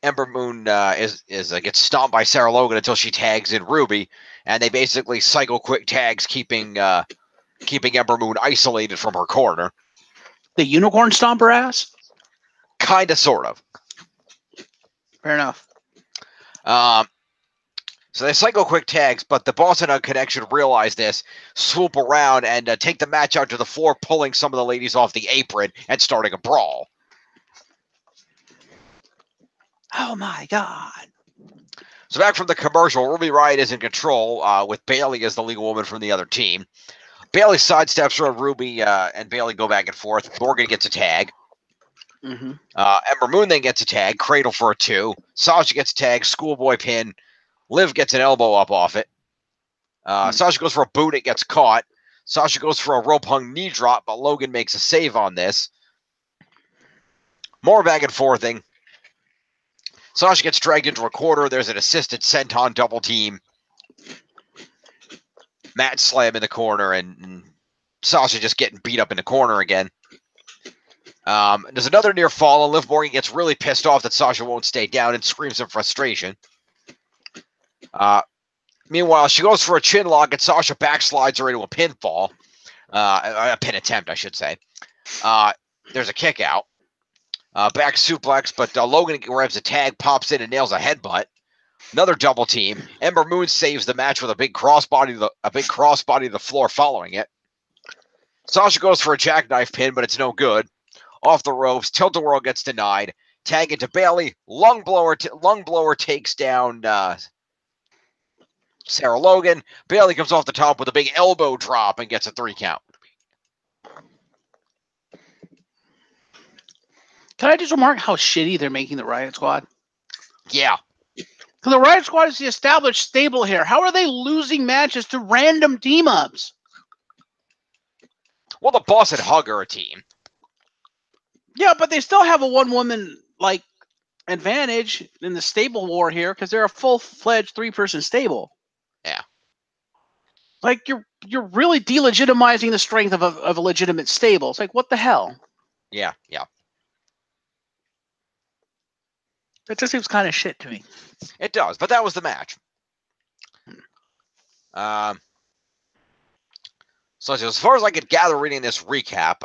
Ember Moon gets stomped by Sarah Logan until she tags in Ruby, and they basically cycle quick tags, keeping Ember Moon isolated from her corner. The unicorn stomp her ass? Kinda, sort of. Fair enough. So they cycle quick tags, but the Boss and Hug Connection realize this, swoop around, and take the match out to the floor, pulling some of the ladies off the apron and starting a brawl. Oh my God. So back from the commercial, Ruby Riott is in control, with Bayley as the legal woman from the other team. Bayley sidesteps her, and Ruby and Bayley go back and forth. Morgan gets a tag. Ember Moon then gets a tag, cradle for a 2. Sasha gets a tag, schoolboy pin. Liv gets an elbow up off it. Sasha goes for a boot, it gets caught. Sasha goes for a rope hung knee drop, but Logan makes a save on this. More back and forthing. Sasha gets dragged into a corner. There's an assisted senton double team. Matt slam in the corner, and Sasha just getting beat up in the corner again. There's another near fall, and Liv Morgan gets really pissed off that Sasha won't stay down and screams in frustration. Meanwhile, she goes for a chin lock, and Sasha backslides her into a pinfall. A pin attempt, I should say. There's a kick out. Back suplex, but Logan grabs a tag, pops in, and nails a headbutt. Another double team. Ember Moon saves the match with a big crossbody to the floor following it. Sasha goes for a jackknife pin, but it's no good. Off the ropes, Tilt-A-Whirl gets denied. Tag into Bayley. Lung blower takes down Sarah Logan. Bayley comes off the top with a big elbow drop and gets a 3 count. Can I just remark how shitty they're making the Riot Squad? Yeah. Because the Riot Squad is the established stable here. How are they losing matches to random team-ups? Well, the Boss and Hug are a team. Yeah, but they still have a one-woman advantage in the stable war here because they're a full-fledged 3-person stable. Yeah. You're really delegitimizing the strength of a legitimate stable. It's like, what the hell? Yeah. That just seems kind of shit to me. It does, but that was the match. So as far as I could gather reading this recap,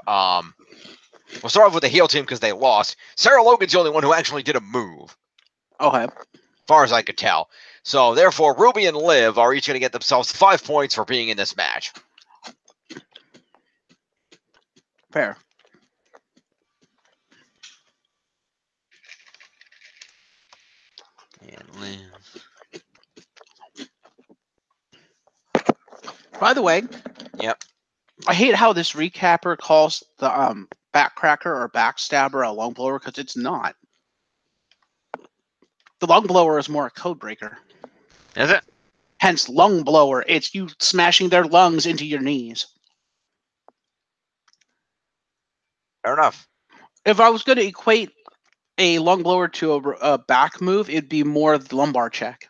we'll start off with the heel team because they lost. Sarah Logan's the only one who actually did a move. Okay. As far as I could tell. So therefore, Ruby and Liv are each going to get themselves 5 points for being in this match. Fair. And Liv. By the way, Yep. I hate how this recapper calls the backcracker or backstabber a lung blower because it's not. The lung blower is more a code breaker. Is it? Hence, lung blower. It's you smashing their lungs into your knees. Fair enough. If I was going to equate a lung blower to a back move, it'd be more the lumbar check,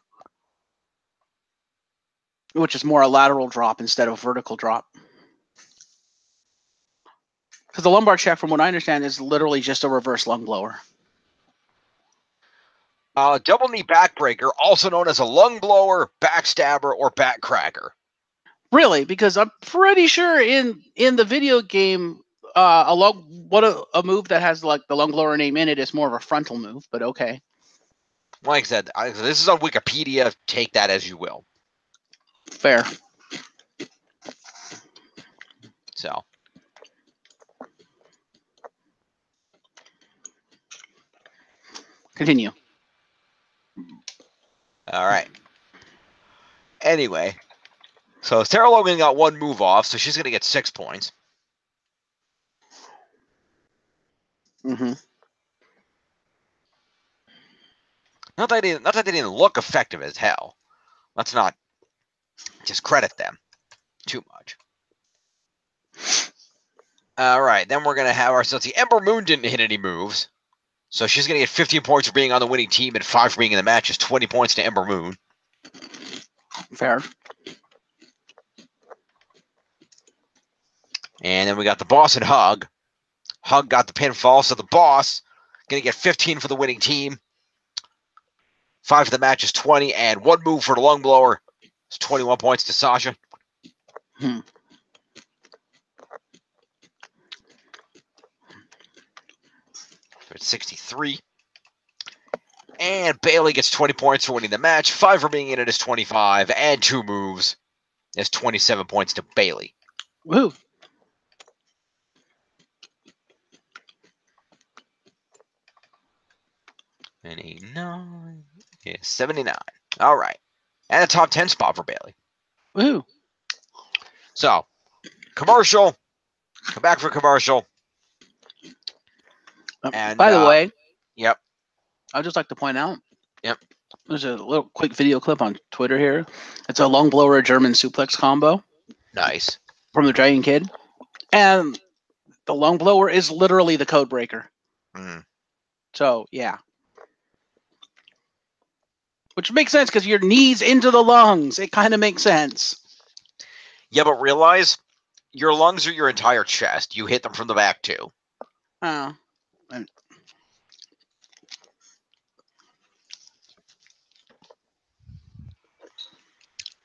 which is more a lateral drop instead of vertical drop. Because the lumbar check, from what I understand, is literally just a reverse lung blower. Double knee backbreaker, also known as a lung blower, backstabber, or backcracker. Really, because I'm pretty sure in the video game, a move that has like the lung blower name in it is more of a frontal move. But okay. Like I said, this is on Wikipedia. Take that as you will. Fair. So. Continue. All right. Anyway, so Sarah Logan got 1 move off, so she's going to get 6 points. Mm-hmm. Not that they didn't look effective as hell. Let's not discredit them too much. All right, then we're going to have ourselves. The Ember Moon didn't hit any moves, so she's going to get 15 points for being on the winning team and 5 for being in the match. Is 20 points to Ember Moon. Fair. And then we got the Boss and Hug. Hug got the pinfall, so the Boss going to get 15 for the winning team. 5 for the match is 20, and 1 move for the lung blower is 21 points to Sasha. Hmm. So it's 63. And Bailey gets 20 points for winning the match. 5 for being in it is 25, and 2 moves is 27 points to Bailey. Woo. And 89 is 79. All right. And a top 10 spot for Bailey. Woo. So, commercial. Come back for commercial. And by the way, yep. I'd just like to point out. Yep. There's a little quick video clip on Twitter here. It's a lung blower German suplex combo. Nice. From the Dragon Kid. And the lung blower is literally the code breaker. Mm. So, yeah. Which makes sense because your knees into the lungs. It kind of makes sense. Yeah, but realize your lungs are your entire chest. You hit them from the back, too. Oh.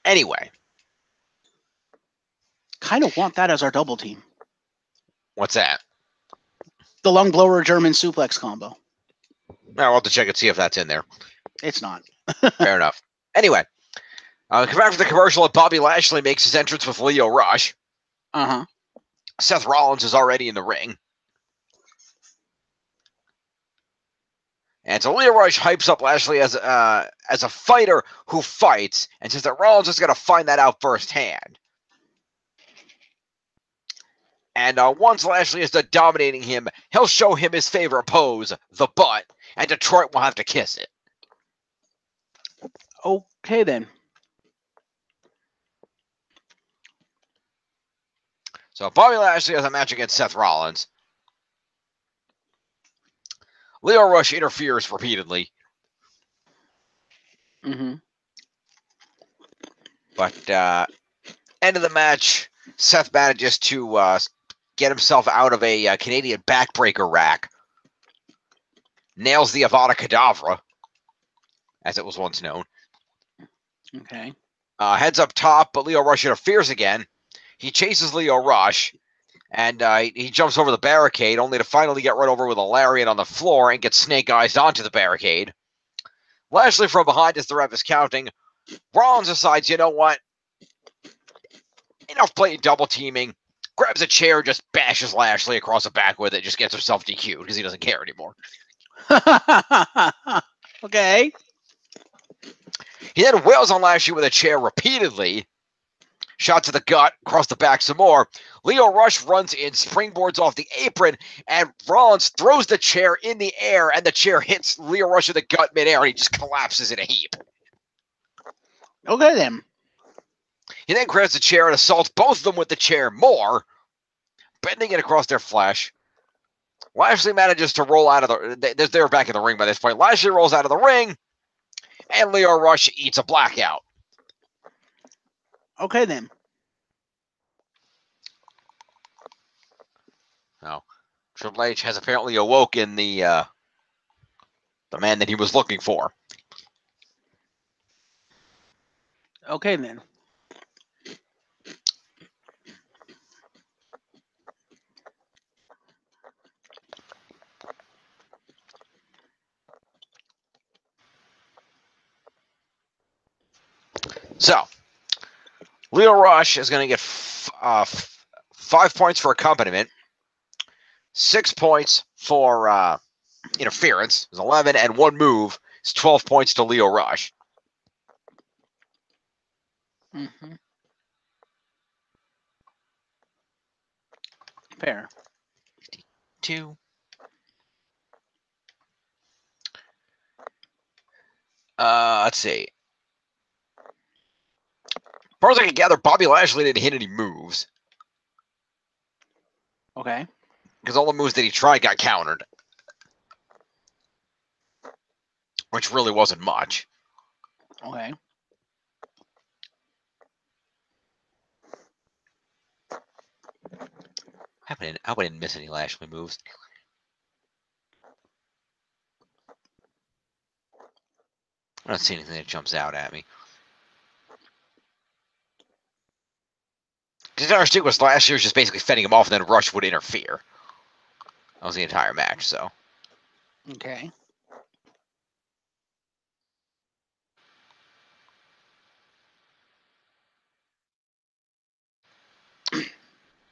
Anyway. Kind of want that as our double team. What's that? The lung blower German suplex combo. I'll have to check and see if that's in there. It's not. Fair enough. Anyway, come back for the commercial, and Bobby Lashley makes his entrance with Leo Rush. Uh-huh. Seth Rollins is already in the ring. And so Leo Rush hypes up Lashley as a fighter who fights, and says that Rollins is going to find that out firsthand. And once Lashley is done dominating him, he'll show him his favorite pose, the butt, and Detroit will have to kiss it. Okay, then. So Bobby Lashley has a match against Seth Rollins. Leo Rush interferes repeatedly. Mm-hmm. But end of the match, Seth manages to get himself out of a Canadian backbreaker rack. Nails the Avada Kedavra, as it was once known. Okay. Heads up top, but Leo Rush interferes again. He chases Leo Rush, and he jumps over the barricade, only to finally get run over with a lariat on the floor and get snake-eyes onto the barricade. Lashley from behind as the ref is counting. Rollins decides, you know what? Enough playing double teaming. Grabs a chair, just bashes Lashley across the back with it, just gets himself DQ'd because he doesn't care anymore. Okay. He then wails on Lashley with a chair repeatedly. Shot to the gut, across the back some more. Leo Rush runs in, springboards off the apron, and Rollins throws the chair in the air, and the chair hits Leo Rush in the gut midair, and he just collapses in a heap. Okay, then. He then grabs the chair and assaults both of them with the chair more, bending it across their flesh. Lashley manages to roll out of the... They're back in the ring by this point. Lashley rolls out of the ring, and Leo Rush eats a blackout. Okay, then. Now, Triple H has apparently awoken the man that he was looking for. Okay, then. So, Leo Rush is going to get 5 points for accompaniment, 6 points for interference, is 11, and 1 move is 12 points to Leo Rush. Mm-hmm. Fair. 2. Let's see. As far as I can gather, Bobby Lashley didn't hit any moves. Okay. Because all the moves that he tried got countered. Which really wasn't much. Okay. I hope I didn't miss any Lashley moves. I don't see anything that jumps out at me. Because our stick was last year was just basically fending him off, and then Rush would interfere. That was the entire match, so. Okay.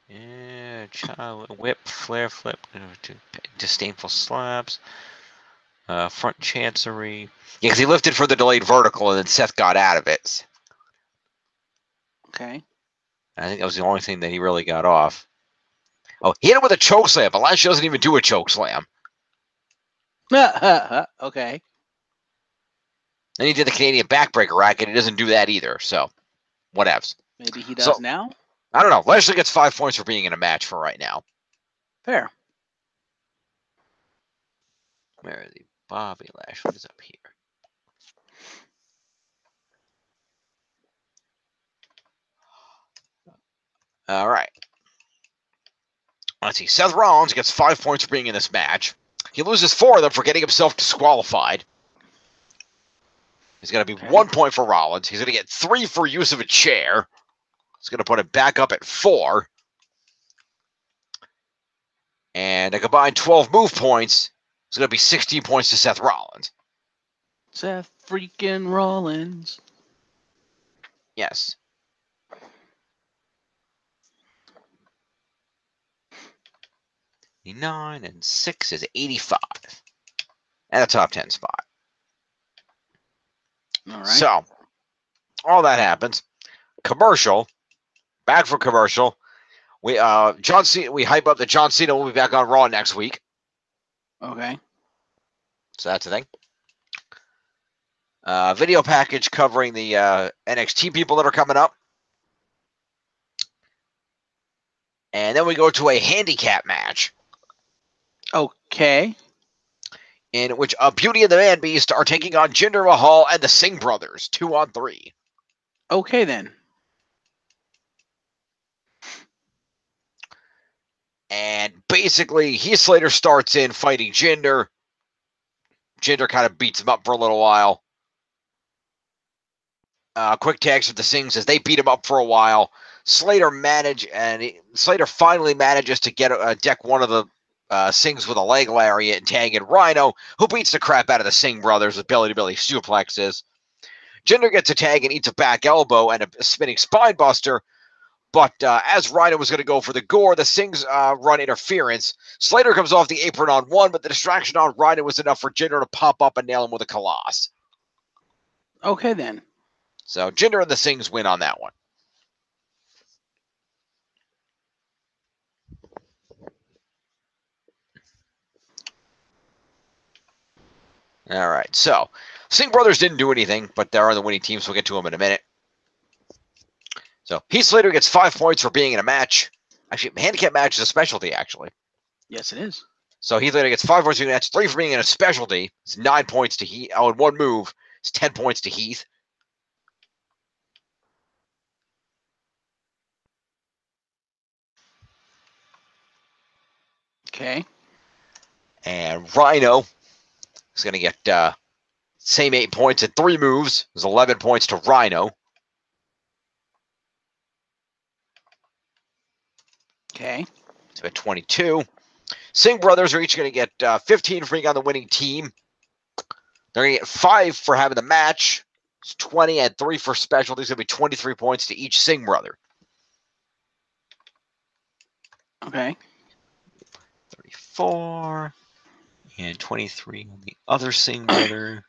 Yeah, child whip, flare flip, disdainful slaps, front chancery. Yeah, because he lifted for the delayed vertical, and then Seth got out of it. Okay. I think that was the only thing that he really got off. Oh, he hit him with a choke slam, but Lashley doesn't even do a choke slam. Okay. Then he did the Canadian backbreaker racket. He doesn't do that either, so whatevs. Maybe he does now? I don't know. Lashley gets 5 points for being in a match for right now. Fair. Where is he? Bobby Lashley is up here. All right. Let's see. Seth Rollins gets 5 points for being in this match. He loses 4 of them for getting himself disqualified. He's going to be 1 point for Rollins. He's going to get 3 for use of a chair. He's going to put it back up at 4. And a combined 12 move points is going to be 16 points to Seth Rollins. Seth freaking Rollins. Yes. 9 and 6 is 85. And a top 10 spot. All right. So, all that happens. Commercial. Back from commercial. We John Cena. We hype up that John Cena will be back on Raw next week. Okay. So that's the thing. Video package covering the NXT people that are coming up. And then we go to a handicap match. Okay. In which Beauty and the Man Beast are taking on Jinder Mahal and the Singh brothers, 2-on-3. Okay, then. And basically, Heath Slater starts in fighting Jinder. Jinder kind of beats him up for a little while. quick tags with the Sings as they beat him up for a while. Slater finally manages to get deck one of the Sings with a leg lariat and tag in Rhino, who beats the crap out of the Singh brothers with belly-to-belly suplexes. Jinder gets a tag and eats a back elbow and a spinning spine buster. But as Rhino was going to go for the gore, the Singhs run interference. Slater comes off the apron on one, but the distraction on Rhino was enough for Jinder to pop up and nail him with a Khallas. Okay, then. So Jinder and the Singhs win on that one. All right, so Singh brothers didn't do anything, but they're on the winning team, so we'll get to them in a minute. So Heath Slater gets 5 points for being in a match. Actually, handicap match is a specialty, actually. Yes, it is. So Heath Slater gets 5 points for being in a match, 3 for being in a specialty. It's 9 points to Heath. Oh, in one move, it's 10 points to Heath. Okay. And Rhino is going to get same 8 points in 3 moves. There's 11 points to Rhino. Okay. It's about 22. Singh brothers are each going to get 15 for being on the winning team. They're going to get 5 for having the match. It's 20 and 3 for specialties. It's going to be 23 points to each Singh brother. Okay. 34 and 23 on the other Singh brother.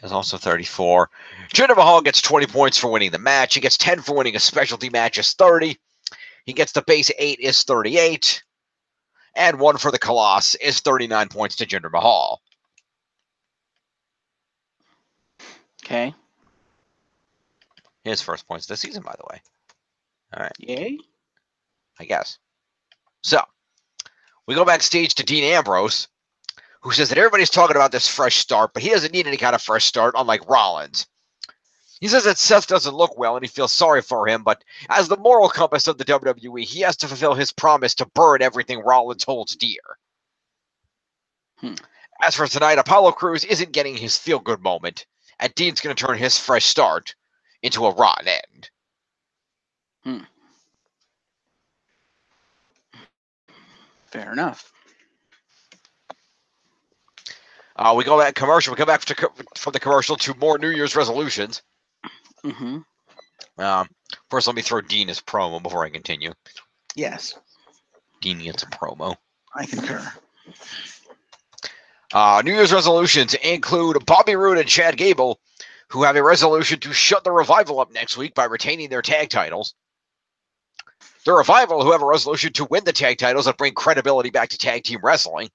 Is also 34. Jinder Mahal gets 20 points for winning the match. He gets 10 for winning a specialty match is 30. He gets the base 8 is 38. And 1 for the Khallas is 39 points to Jinder Mahal. Okay. His first points this season, by the way. All right. Yay. I guess. So, we go backstage to Dean Ambrose, who says that everybody's talking about this fresh start, but he doesn't need any kind of fresh start, unlike Rollins. He says that Seth doesn't look well, and he feels sorry for him, but as the moral compass of the WWE, he has to fulfill his promise to burn everything Rollins holds dear. As for tonight, Apollo Crews isn't getting his feel-good moment, and Dean's going to turn his fresh start into a rotten end. Fair enough. We go back commercial. We come back from the commercial to more New Year's resolutions. Mm-hmm. First, let me throw Dean his promo before I continue. Yes. Dean gets a promo. I concur. New Year's resolutions include Bobby Roode and Chad Gable, who have a resolution to shut the Revival up next week by retaining their tag titles. The Revival, who have a resolution to win the tag titles and bring credibility back to tag team wrestling.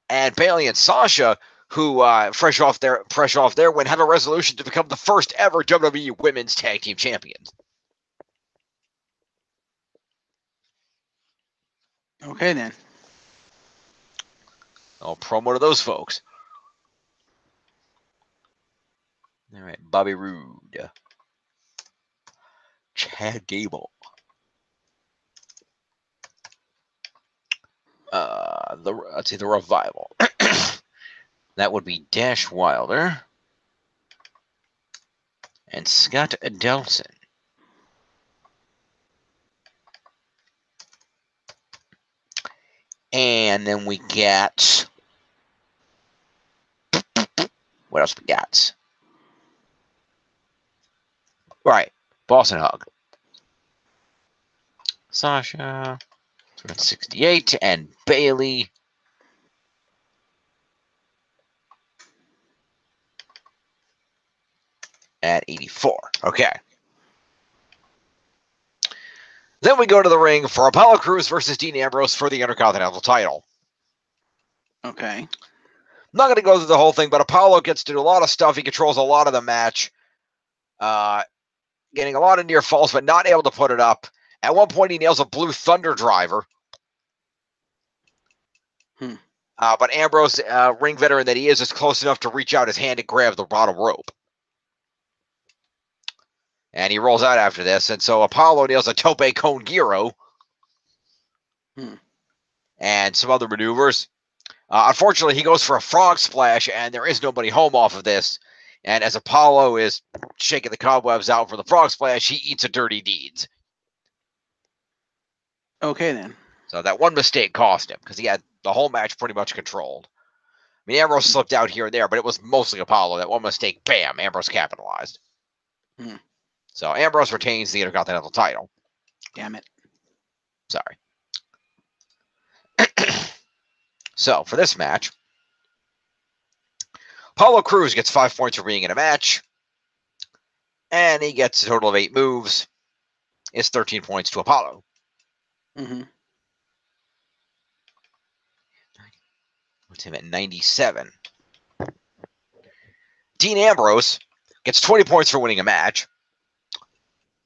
And Bayley and Sasha, who fresh off their win, have a resolution to become the first ever WWE Women's Tag Team Champions. Okay, then. I'll promo to those folks. All right, Bobby Roode, Chad Gable, let's see, the Revival. That would be Dash Wilder and Scott Adelson. And then we got, what else we got? Right, Boston Hug. Sasha, 68, and Bayley. At 84. Okay. Then we go to the ring for Apollo Crews versus Dean Ambrose for the Intercontinental title. Okay. I'm not going to go through the whole thing, but Apollo gets to do a lot of stuff. He controls a lot of the match. Getting a lot of near falls, but not able to put it up. At one point, he nails a Blue Thunder driver. But Ambrose, ring veteran that he is close enough to reach out his hand and grab the bottom rope. And he rolls out after this. And so Apollo nails a Tope Con Giro. And some other maneuvers. Unfortunately, he goes for a frog splash, and there is nobody home off of this. And as Apollo is shaking the cobwebs out for the frog splash, he eats a dirty deeds. Okay, then. So that one mistake cost him because he had the whole match pretty much controlled. I mean, Ambrose slipped out here and there, but it was mostly Apollo. That one mistake, bam, Ambrose capitalized. So Ambrose retains the Intercontinental title. Damn it. Sorry. So for this match, Apollo Crews gets 5 points for being in a match, and he gets a total of 8 moves. It's 13 points to Apollo. What's him at 97? Dean Ambrose gets 20 points for winning a match.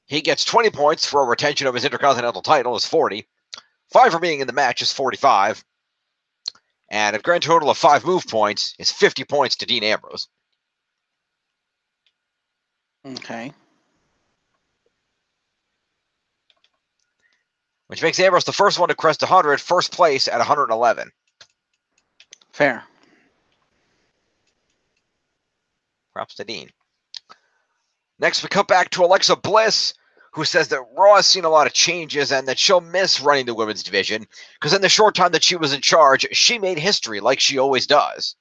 He gets 20 points for a retention of his Intercontinental title is 40. 5 for being in the match is 45. And a grand total of 5 move points is 50 points to Dean Ambrose. Okay. Which makes Ambrose the first one to crest 100, first place at 111. Fair. Props to Dean. Next, we cut back to Alexa Bliss, who says that Raw has seen a lot of changes and that she'll miss running the women's division because in the short time that she was in charge, she made history like she always does.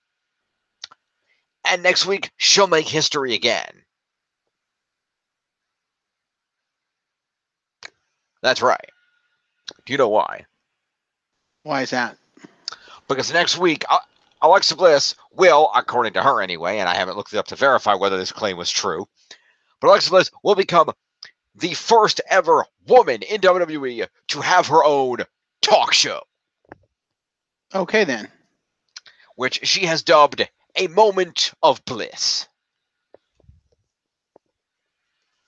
And next week, she'll make history again. That's right. Do you know why? Why is that? Because next week, Alexa Bliss will, according to her anyway, and I haven't looked it up to verify whether this claim was true, but Alexa Bliss will become the first ever woman in WWE to have her own talk show. Okay, then. Which she has dubbed a moment of bliss.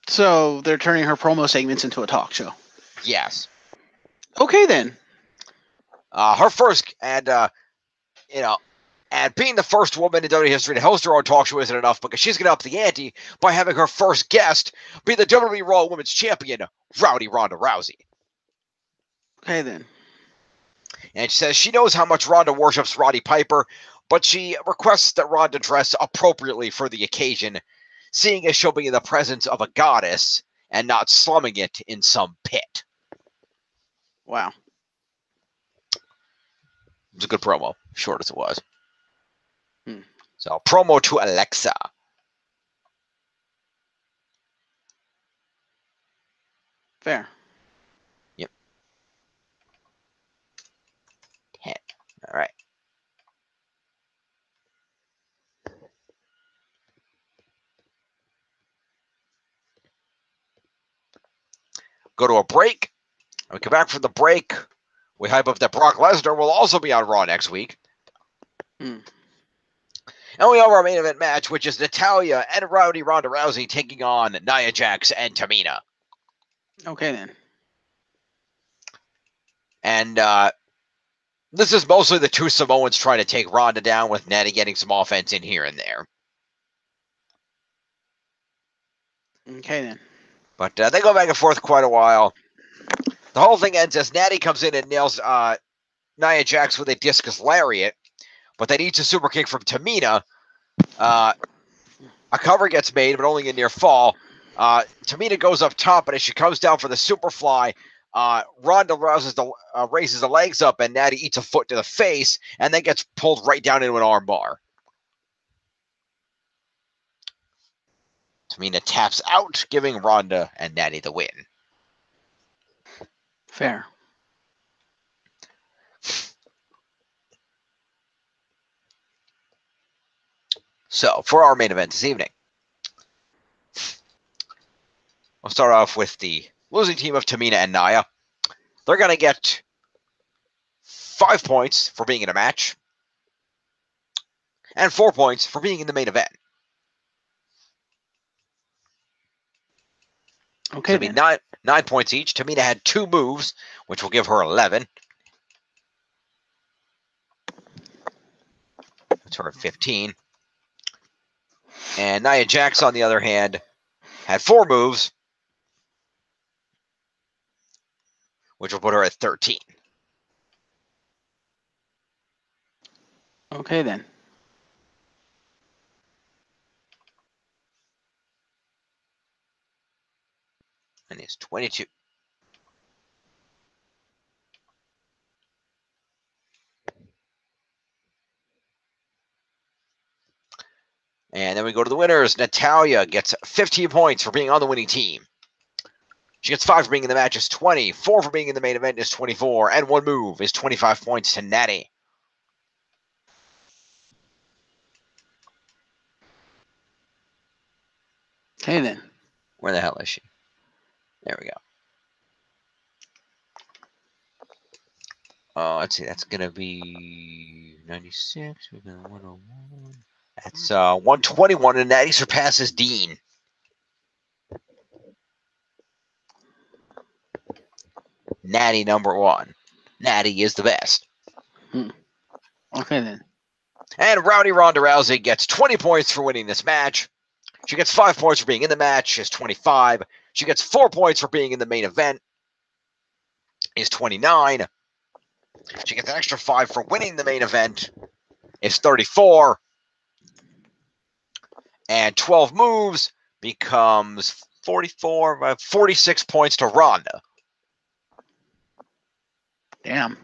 So they're turning her promo segments into a talk show. Yes. Okay, then. Her first, and and being the first woman in WWE history to host her own talk show isn't enough because she's going to up the ante by having her first guest be the WWE Raw Women's Champion, Rowdy Ronda Rousey. Okay, then. And she says she knows how much Ronda worships Roddy Piper, but she requests that Ronda dress appropriately for the occasion, seeing as she'll be in the presence of a goddess and not slumming it in some pit. Wow. It was a good promo, short as it was. So, promo to Alexa. Fair. Yep. 10. All right. Go to a break. When we come back from the break, we hype up that Brock Lesnar will also be on Raw next week. And we have our main event match, which is Natalya and Rowdy Ronda Rousey taking on Nia Jax and Tamina. Okay, then. And this is mostly the two Samoans trying to take Ronda down, with Natty getting some offense in here and there. Okay, then. But they go back and forth quite a while. The whole thing ends as Natty comes in and nails Nia Jax with a discus lariat, but then eats a super kick from Tamina. A cover gets made, but only a near fall. Tamina goes up top, and as she comes down for the superfly, Ronda raises the legs up, and Natty eats a foot to the face, and then gets pulled right down into an armbar. Tamina taps out, giving Ronda and Natty the win. Fair. So, for our main event this evening, we'll start off with the losing team of Tamina and Nia. They're going to get 5 points for being in a match and 4 points for being in the main event. Okay, so it'll be 9 points each. Tamina had 2 moves, which will give her 11. That's her at 15. And Nia Jax, on the other hand, had 4 moves, which will put her at 13. Okay, then. And it's 22. And then we go to the winners. Natalia gets 15 points for being on the winning team. She gets 5 for being in the match is 20. 4 for being in the main event is 24. And 1 move is 25 points to Natty. Okay, then. Where the hell is she? There we go. Let's see. That's going to be 96. We're going to 101. That's 121. And Natty surpasses Dean. Natty number 1. Natty is the best. Okay, then. And Rowdy Ronda Rousey gets 20 points for winning this match. She gets 5 points for being in the match, is 25. She gets 4 points for being in the main event, is 29. She gets an extra 5 for winning the main event, is 34. And 12 moves becomes 44, 46 points to Ronda. Damn.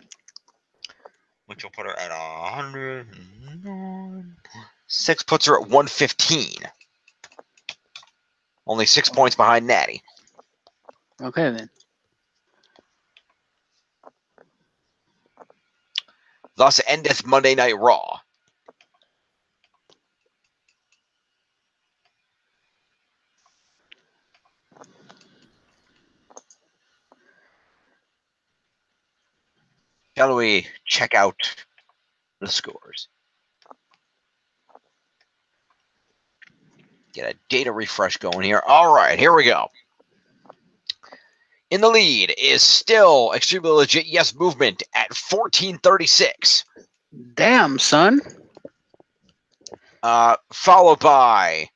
Which will put her at 100. 6 puts her at 115. Only 6 points behind Natty. Okay, then. Thus endeth Monday Night Raw. Shall we check out the scores? Get a data refresh going here. All right, here we go. In the lead is still Extremely Legit Yes Movement at 1436. Damn, son. Followed by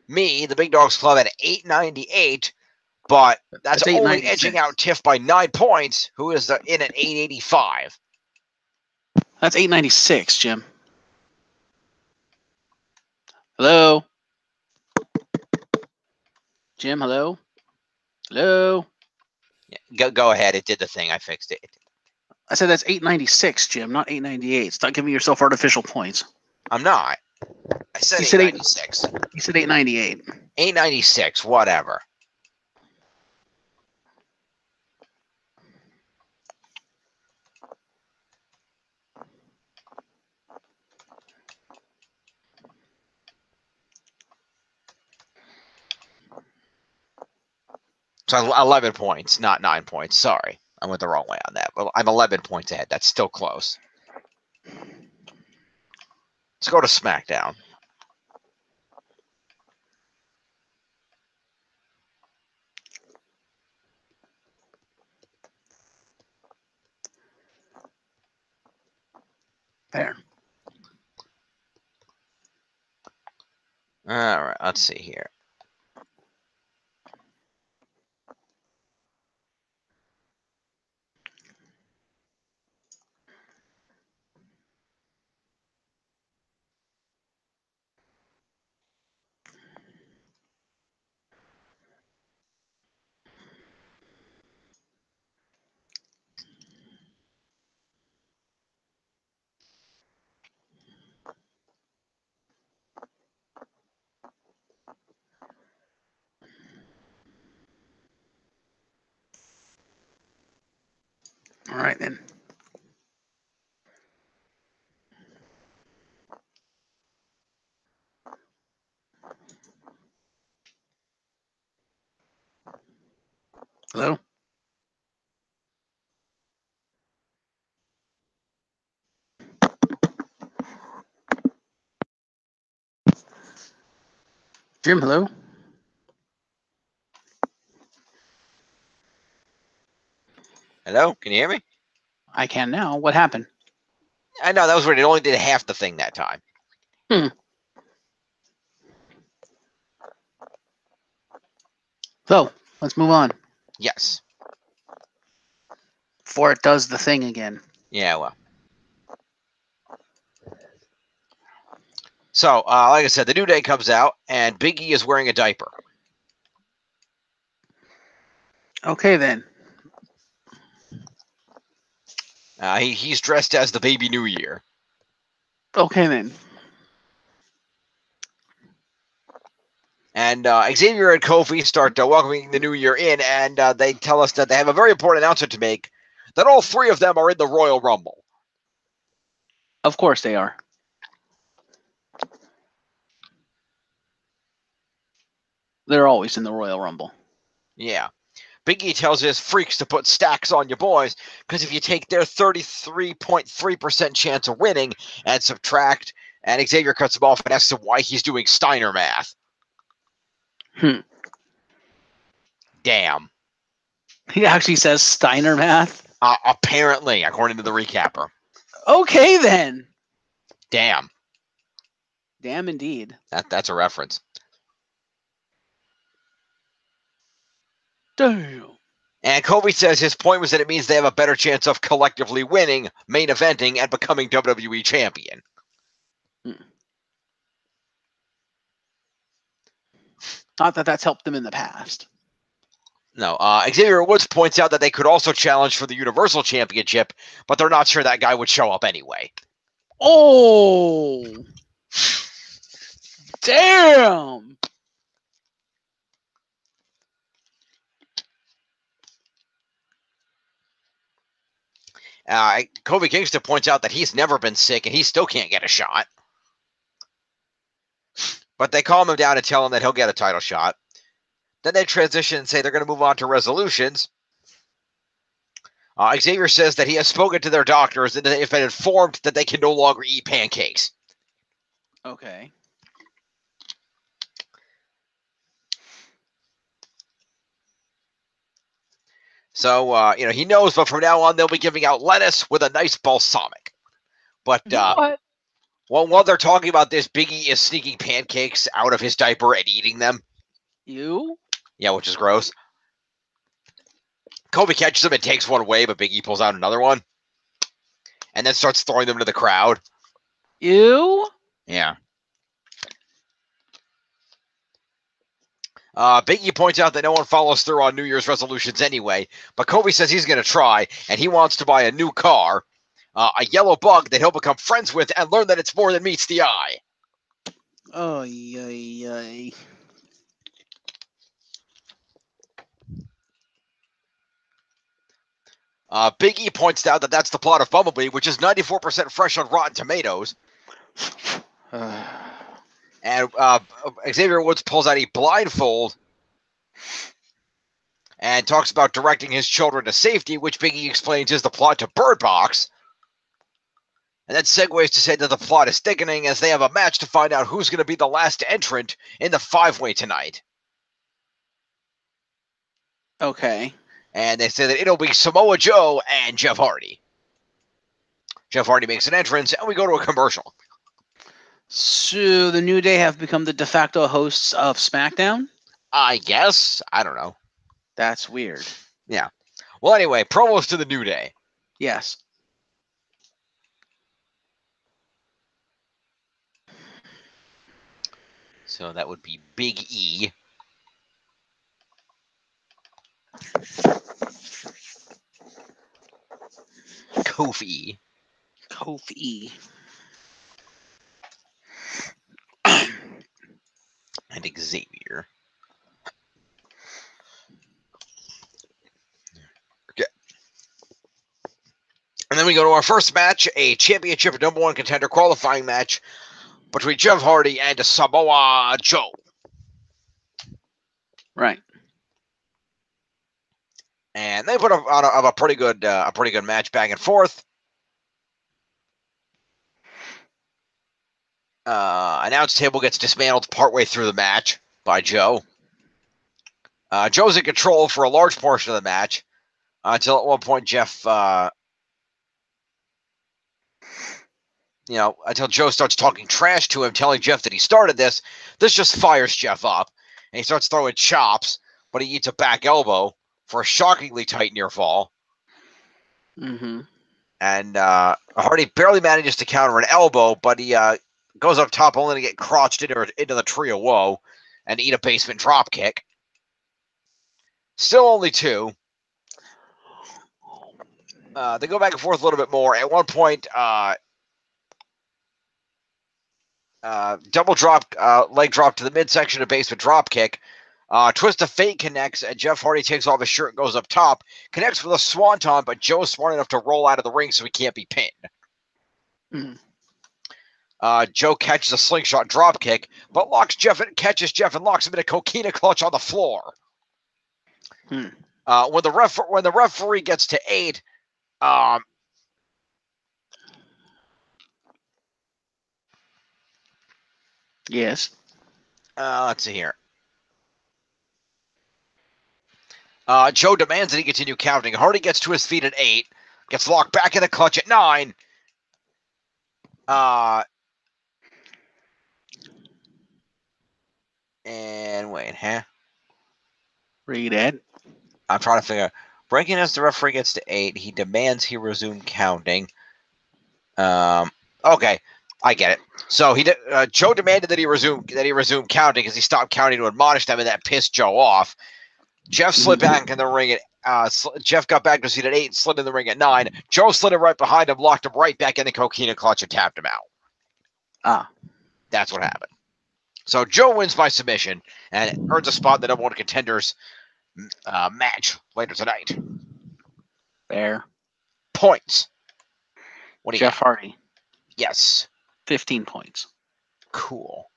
me, the Big Dogs Club, at 898. But that's only edging out Tiff by 9 points, who is in at 885. That's 896, Jim. Hello? Jim, hello? Hello? Yeah, go ahead. It did the thing. I fixed it. I said that's 896, Jim, not 898. Stop giving yourself artificial points. I'm not. I said 896. You said 898. 896, whatever. So 11 points, not 9 points. Sorry. I went the wrong way on that. But I'm 11 points ahead. That's still close. Let's go to SmackDown. There. All right. Let's see here. All right, then. Hello? Jim, hello? Hello? Can you hear me? I can now. What happened? I know, that was weird. It only did half the thing that time. So, let's move on. Yes. Before it does the thing again. Yeah, well. So, like I said, the New Day comes out, and Big E is wearing a diaper. Okay, then. He's dressed as the Baby New Year. Okay, then. And Xavier and Kofi start welcoming the New Year in, and they tell us that they have a very important announcement to make, that all three of them are in the Royal Rumble. Of course they are. They're always in the Royal Rumble. Yeah. Big E tells his freaks to put stacks on your boys, because if you take their 33.3% chance of winning and subtract, and Xavier cuts him off and asks him why he's doing Steiner math. Damn. He actually says Steiner math? Apparently, according to the recapper. Okay, then. Damn. Damn, indeed. That's a reference. Damn. And Kobe says his point was that it means they have a better chance of collectively winning, main eventing, and becoming WWE champion. Not that that's helped them in the past. No, Xavier Woods points out that they could also challenge for the Universal Championship, but they're not sure that guy would show up anyway. Oh! Damn! Kobe Kingston points out that he's never been sick and he still can't get a shot. But they calm him down and tell him that he'll get a title shot. Then they transition and say they're going to move on to resolutions. Xavier says that he has spoken to their doctors and they've been informed that they can no longer eat pancakes. Okay. So, he knows, but from now on, they'll be giving out lettuce with a nice balsamic. But What? while they're talking about this, Big E is sneaking pancakes out of his diaper and eating them. You? Yeah, which is gross. Kobe catches them and takes one away, but Big E pulls out another one. And then starts throwing them to the crowd. You? Yeah. Big E points out that no one follows through on New Year's resolutions anyway, but Kobe says he's going to try, and he wants to buy a new car, a yellow bug that he'll become friends with and learn that it's more than meets the eye. Oh, yay. Big E points out that that's the plot of Bumblebee, which is 94% fresh on Rotten Tomatoes. And Xavier Woods pulls out a blindfold and talks about directing his children to safety, which Big E explains is the plot to Bird Box. And then segues to say that the plot is thickening as they have a match to find out who's going to be the last entrant in the 5-way tonight. Okay. And they say that it'll be Samoa Joe and Jeff Hardy. Jeff Hardy makes an entrance, and we go to a commercial. So the New Day have become the de facto hosts of SmackDown? I guess. I don't know. That's weird. Yeah. Well, anyway, promos to the New Day. Yes. So that would be Big E. Kofi. And Xavier. Okay. And then we go to our first match, a championship #1 contender qualifying match between Jeff Hardy and Samoa Joe. Right. And they put on a pretty good match back and forth. Announce table gets dismantled partway through the match by Joe. Joe's in control for a large portion of the match until at one point Jeff, until Joe starts talking trash to him, telling Jeff that he started this. This just fires Jeff up, and he starts throwing chops, but he eats a back elbow for a shockingly tight near fall. Mm-hmm. And Hardy barely manages to counter an elbow, but he goes up top only to get crotched into the tree of woe and eat a basement drop kick. Still only 2. They go back and forth a little bit more. At one point, double drop, leg drop to the midsection, a basement drop kick. Twist of Fate connects, and Jeff Hardy takes off his shirt and goes up top. Connects with a swanton, but Joe's smart enough to roll out of the ring so he can't be pinned. Joe catches a slingshot drop kick, but catches Jeff and locks him in a coquina clutch on the floor. When the referee gets to 8, yes. Let's see here. Joe demands that he continue counting. Hardy gets to his feet at 8, gets locked back in the clutch at 9. And wait, Read it. I'm trying to figure. Breaking as the referee gets to 8, he demands he resume counting. Okay, I get it. So Joe demanded that he resume counting because he stopped counting to admonish them, and that pissed Joe off. Jeff slid back in the ring at Jeff got back to his seat at 8 and slid in the ring at 9. Joe slid in right behind him, locked him right back in the coquina clutch and tapped him out. That's what happened. So Joe wins by submission and earns a spot in the number 1 contenders match later tonight. Fair. Points. What do you Jeff Hardy. Yes. 15 points. Cool.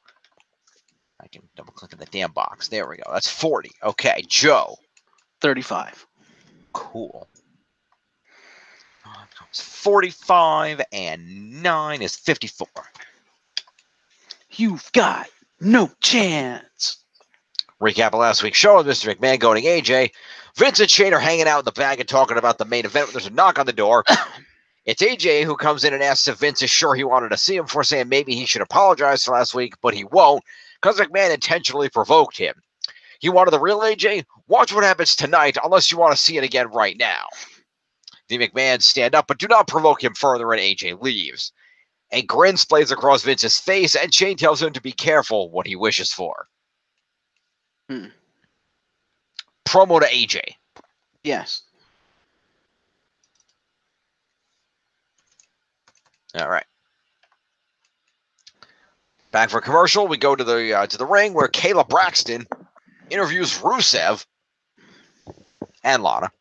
I can double click in the damn box. There we go. That's 40. Okay, Joe. 35. Cool. 45 and 9 is 54. You've got no chance. Recap of last week's show with Mr. McMahon going AJ. Vince and Shane are hanging out in the bag and talking about the main event. There's a knock on the door. It's AJ who comes in and asks if Vince is sure he wanted to see him before saying maybe he should apologize for last week, but he won't because McMahon intentionally provoked him. You wanted the real AJ? Watch what happens tonight unless you want to see it again right now. The McMahons stand up, but do not provoke him further, and AJ leaves. A grin splays across Vince's face, and Shane tells him to be careful what he wishes for. Promo to AJ. Yes. All right. Back for commercial, we go to the ring where Kayla Braxton interviews Rusev and Lana.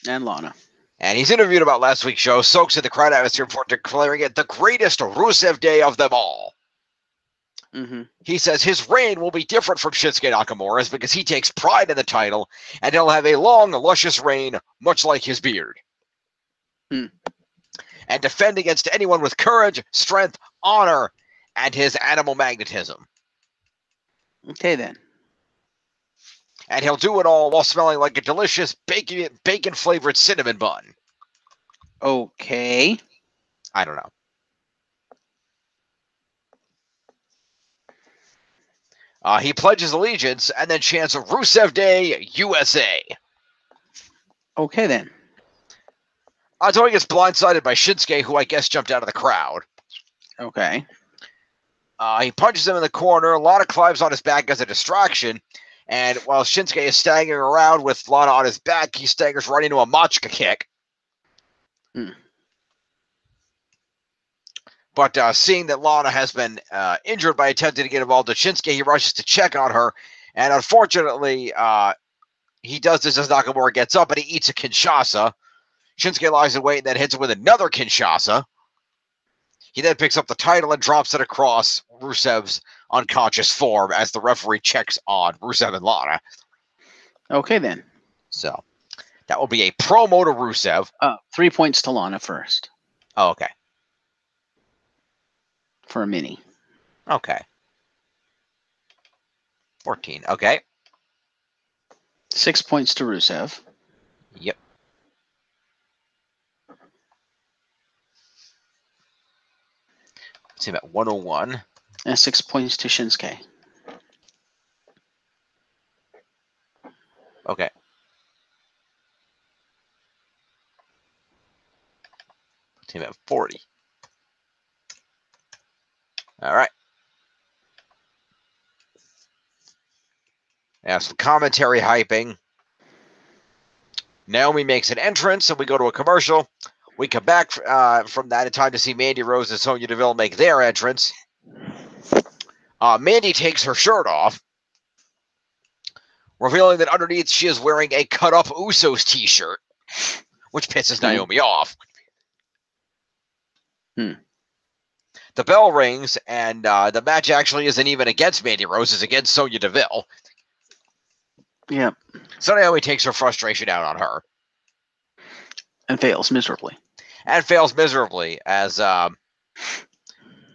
And he's interviewed about last week's show, soaks in the crowd atmosphere before declaring it the greatest Rusev day of them all. He says his reign will be different from Shinsuke Nakamura's because he takes pride in the title, and he'll have a long, luscious reign, much like his beard. And defend against anyone with courage, strength, honor, and his animal magnetism. Okay, then. And he'll do it all while smelling like a delicious bacon-flavored cinnamon bun. Okay. I don't know. He pledges allegiance and then chants Rusev Day USA. Okay, then. Until he gets blindsided by Shinsuke, who I guess jumped out of the crowd. Okay. He punches him in the corner. Lana climbs on his back as a distraction. And while Shinsuke is staggering around with Lana on his back, he staggers right into a Machka kick. But seeing that Lana has been injured by attempting to get involved with Shinsuke, he rushes to check on her. And unfortunately, he does this as Nakamura gets up and he eats a Kinshasa. Shinsuke lies in wait and then hits him with another Kinshasa. He then picks up the title and drops it across Rusev's unconscious form as the referee checks on Rusev and Lana. Okay, then. So that will be a promo to Rusev. 3 points to Lana first. Oh, okay. For a mini. Okay. 14. Okay. 6 points to Rusev. Yep. Let's see about 101. And 6 points to Shinsuke. Okay. Let's see about 40. All right. Some commentary hyping. Naomi makes an entrance, and we go to a commercial. We come back from that in time to see Mandy Rose and Sonya Deville make their entrance. Mandy takes her shirt off, revealing that underneath she is wearing a cut-up Usos t-shirt, which pisses Naomi off. The bell rings, and the match actually isn't even against Mandy Rose, it's against Sonya Deville. Yep. So Naomi takes her frustration out on her. And fails miserably. As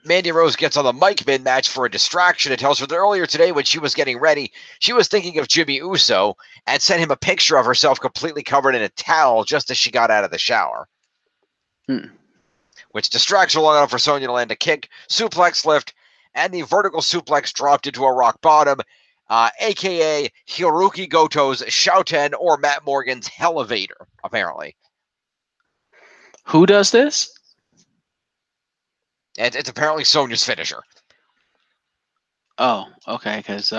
Mandy Rose gets on the mic mid-match for a distraction. It tells her that earlier today when she was getting ready, she was thinking of Jimmy Uso and sent him a picture of herself completely covered in a towel just as she got out of the shower. Which distracts her long enough for Sonya to land a kick, suplex lift, and the vertical suplex dropped into a rock bottom, a.k.a. Hiroki Goto's Shouten or Matt Morgan's Elevator, apparently. Who does this? It's apparently Sonya's finisher. Oh, okay, because,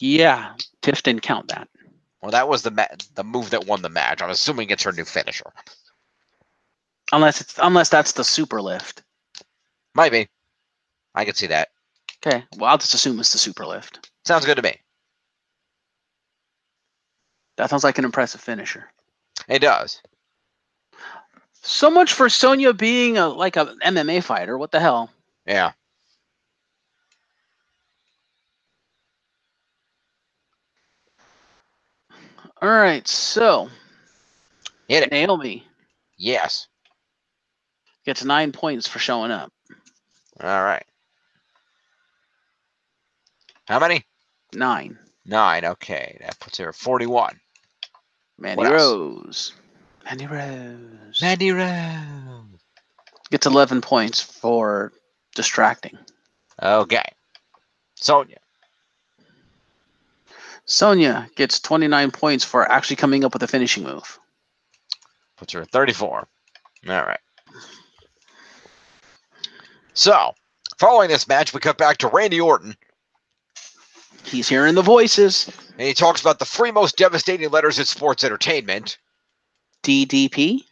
yeah, Tiff didn't count that. Well, that was the move that won the match. I'm assuming it's her new finisher. Unless that's the super lift. Might be. I could see that. Okay, well, I'll just assume it's the super lift. Sounds good to me. That sounds like an impressive finisher. It does. So much for Sonya being like a MMA fighter. What the hell? Yeah. All right, so Hit it. Naomi. Yes. Gets 9 points for showing up. All right. How many? 9. 9. Okay, that puts her at 41. Mandy Rose. Mandy Rose. Mandy Rose. Gets 11 points for distracting. Okay. Sonya. Sonya gets 29 points for actually coming up with a finishing move. Puts her at 34. All right. So, following this match, we cut back to Randy Orton. He's hearing the voices. And he talks about the three most devastating letters in sports entertainment. DDP.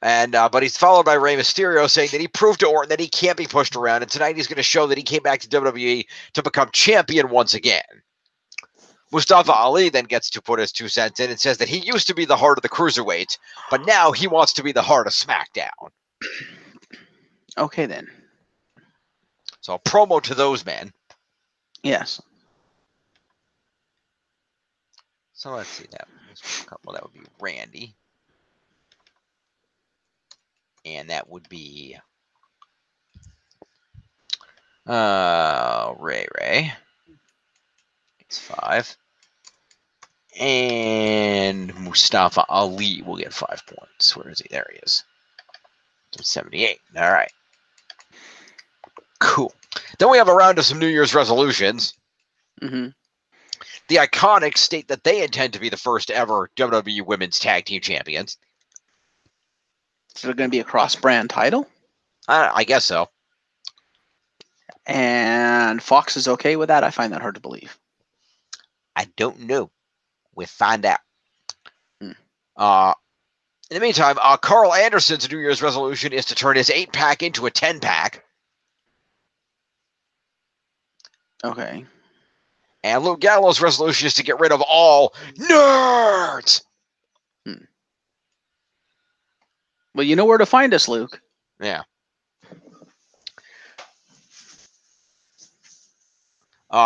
And but he's followed by Rey Mysterio saying that he proved to Orton that he can't be pushed around, and tonight he's going to show that he came back to WWE to become champion once again. Mustafa Ali then gets to put his 2 cents in and says that he used to be the heart of the cruiserweights, but now he wants to be the heart of SmackDown. Okay, then. So a promo to those men. Yes. So let's see that. Well, that would be Randy. And that would be Ray. It's 5. And Mustafa Ali will get 5 points. Where is he? There he is. 78. All right. Cool. Then we have a round of some New Year's resolutions. Mm-hmm. The Iconics state that they intend to be the first ever WWE Women's Tag Team Champions. Is it going to be a cross-brand title? I guess so. And Fox is okay with that? I find that hard to believe. I don't know. We'll find out. Hmm. In the meantime, Carl Anderson's New Year's resolution is to turn his 8-pack into a 10-pack. Okay. And Luke Gallows' resolution is to get rid of all nerds. Well, you know where to find us, Luke. Yeah.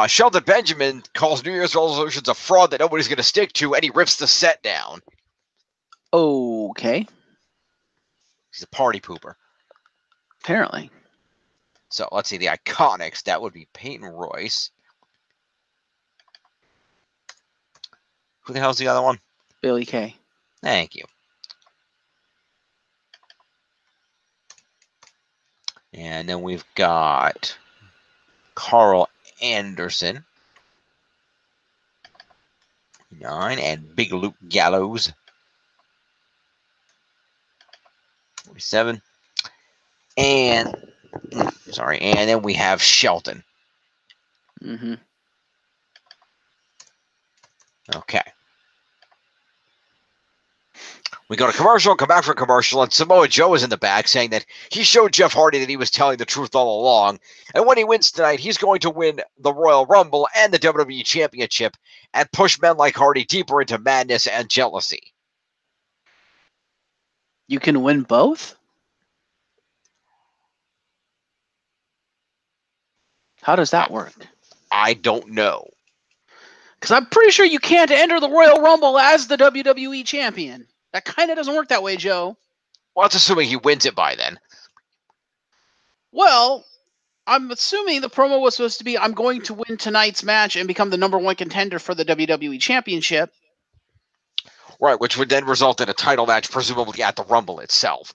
Shelton Benjamin calls New Year's resolutions a fraud that nobody's going to stick to, and he rips the set down. Okay. He's a party pooper. Apparently. So let's see, the Iconics. That would be Peyton Royce. Who the hell's the other one? Billy Kay. Thank you. And then we've got Carl Anderson. 9. And Big Luke Gallows. 97. And then we have Shelton. Mm-hmm. Okay. We go to commercial, come back for commercial, and Samoa Joe is in the back saying that he showed Jeff Hardy that he was telling the truth all along. And when he wins tonight, he's going to win the Royal Rumble and the WWE Championship and push men like Hardy deeper into madness and jealousy. You can win both? How does that work? I don't know. Because I'm pretty sure you can't enter the Royal Rumble as the WWE Champion. That kind of doesn't work that way, Joe. Well, that's assuming he wins it by then. Well, I'm assuming the promo was supposed to be, I'm going to win tonight's match and become the #1 contender for the WWE Championship. Right, which would then result in a title match, presumably at the Rumble itself.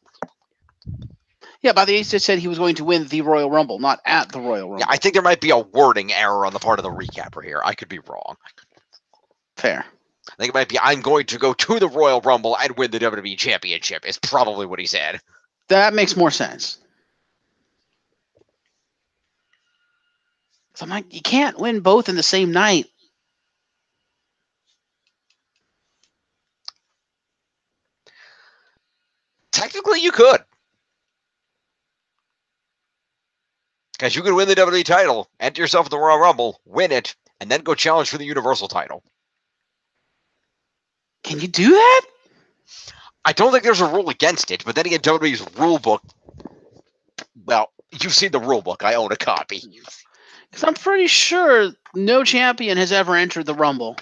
Yeah, by the way, it said he was going to win the Royal Rumble, not at the Royal Rumble. Yeah, I think there might be a wording error on the part of the recapper here. I could be wrong. Fair. I think it might be, I'm going to go to the Royal Rumble and win the WWE Championship, is probably what he said. That makes more sense. So I'm like, you can't win both in the same night. Technically, you could. Because you could win the WWE title, enter yourself in the Royal Rumble, win it, and then go challenge for the Universal title. Can you do that? I don't think there's a rule against it, but then again, WWE's rule book, well, you've seen the rule book. I own a copy. Because I'm pretty sure no champion has ever entered the Rumble.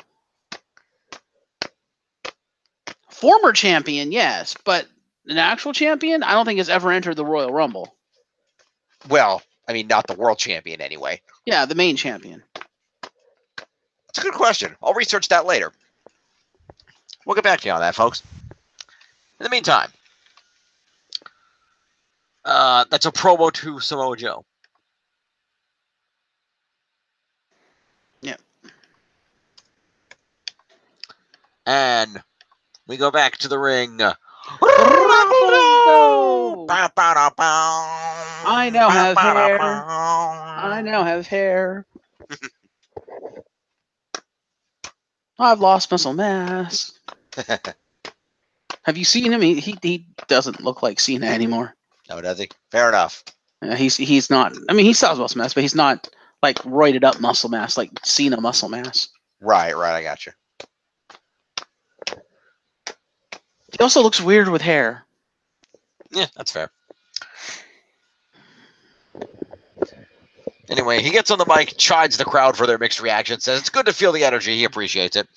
Former champion, yes, but an actual champion, I don't think has ever entered the Royal Rumble. Well, I mean, not the world champion anyway. Yeah, the main champion. That's a good question. I'll research that later. We'll get back to you on that, folks. In the meantime, that's a promo to Samoa Joe. Yeah. And we go back to the ring. I now have hair. I now have hair. I've lost muscle mass. Have you seen him? He doesn't look like Cena anymore. No, does he? Fair enough. He's not. I mean, he still has muscle mass, but he's not like roided up muscle mass like Cena muscle mass. Right. I got you. He also looks weird with hair. Yeah, that's fair. Anyway, he gets on the mic, chides the crowd for their mixed reaction, says it's good to feel the energy. He appreciates it.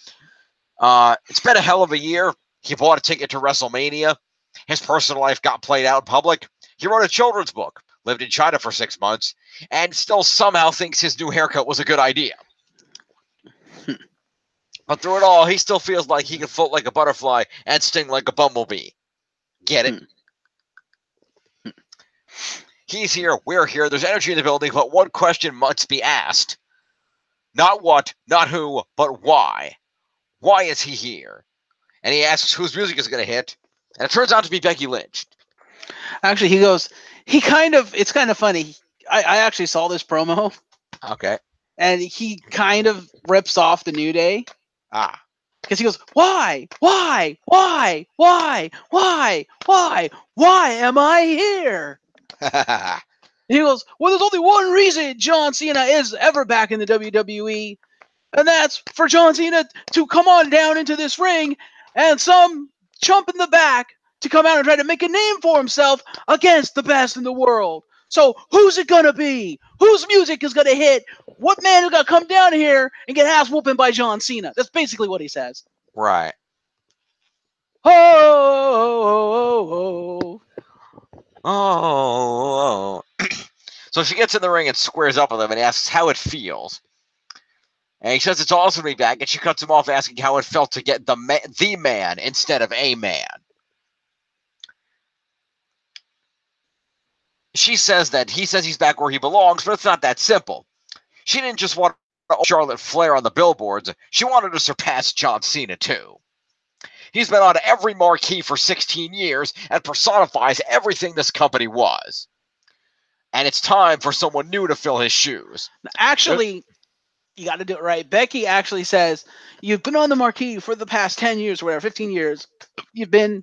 It's been a hell of a year. He bought a ticket to WrestleMania. His personal life got played out in public. He wrote a children's book, lived in China for 6 months, and still somehow thinks his new haircut was a good idea. But through it all, he still feels like he can float like a butterfly and sting like a bumblebee. Get it? He's here, we're here, there's energy in the building, but one question must be asked. Not what, not who, but why. Why is he here? And he asks whose music is going to hit, and it turns out to be Becky Lynch. Actually, he goes, it's kind of funny. I actually saw this promo. Okay. And he kind of rips off the New Day. Because he goes, why am I here? He goes, well, there's only one reason John Cena is ever back in the WWE, and that's for John Cena to come on down into this ring and some chump in the back to come out and try to make a name for himself against the best in the world. So who's it going to be? Whose music is going to hit? What man is going to come down here and get ass whooping by John Cena? That's basically what he says. Right. Oh. So she gets in the ring and squares up with him and asks how it feels. And he says it's awesome to be back, and she cuts him off asking how it felt to get the man instead of a man. She says that he says he's back where he belongs, but it's not that simple. She didn't just want Charlotte Flair on the billboards. She wanted to surpass John Cena, too. He's been on every marquee for 16 years and personifies everything this company was. And it's time for someone new to fill his shoes. Actually, you got to do it right. Becky actually says, you've been on the marquee for the past 10 years, or whatever, 15 years. You've been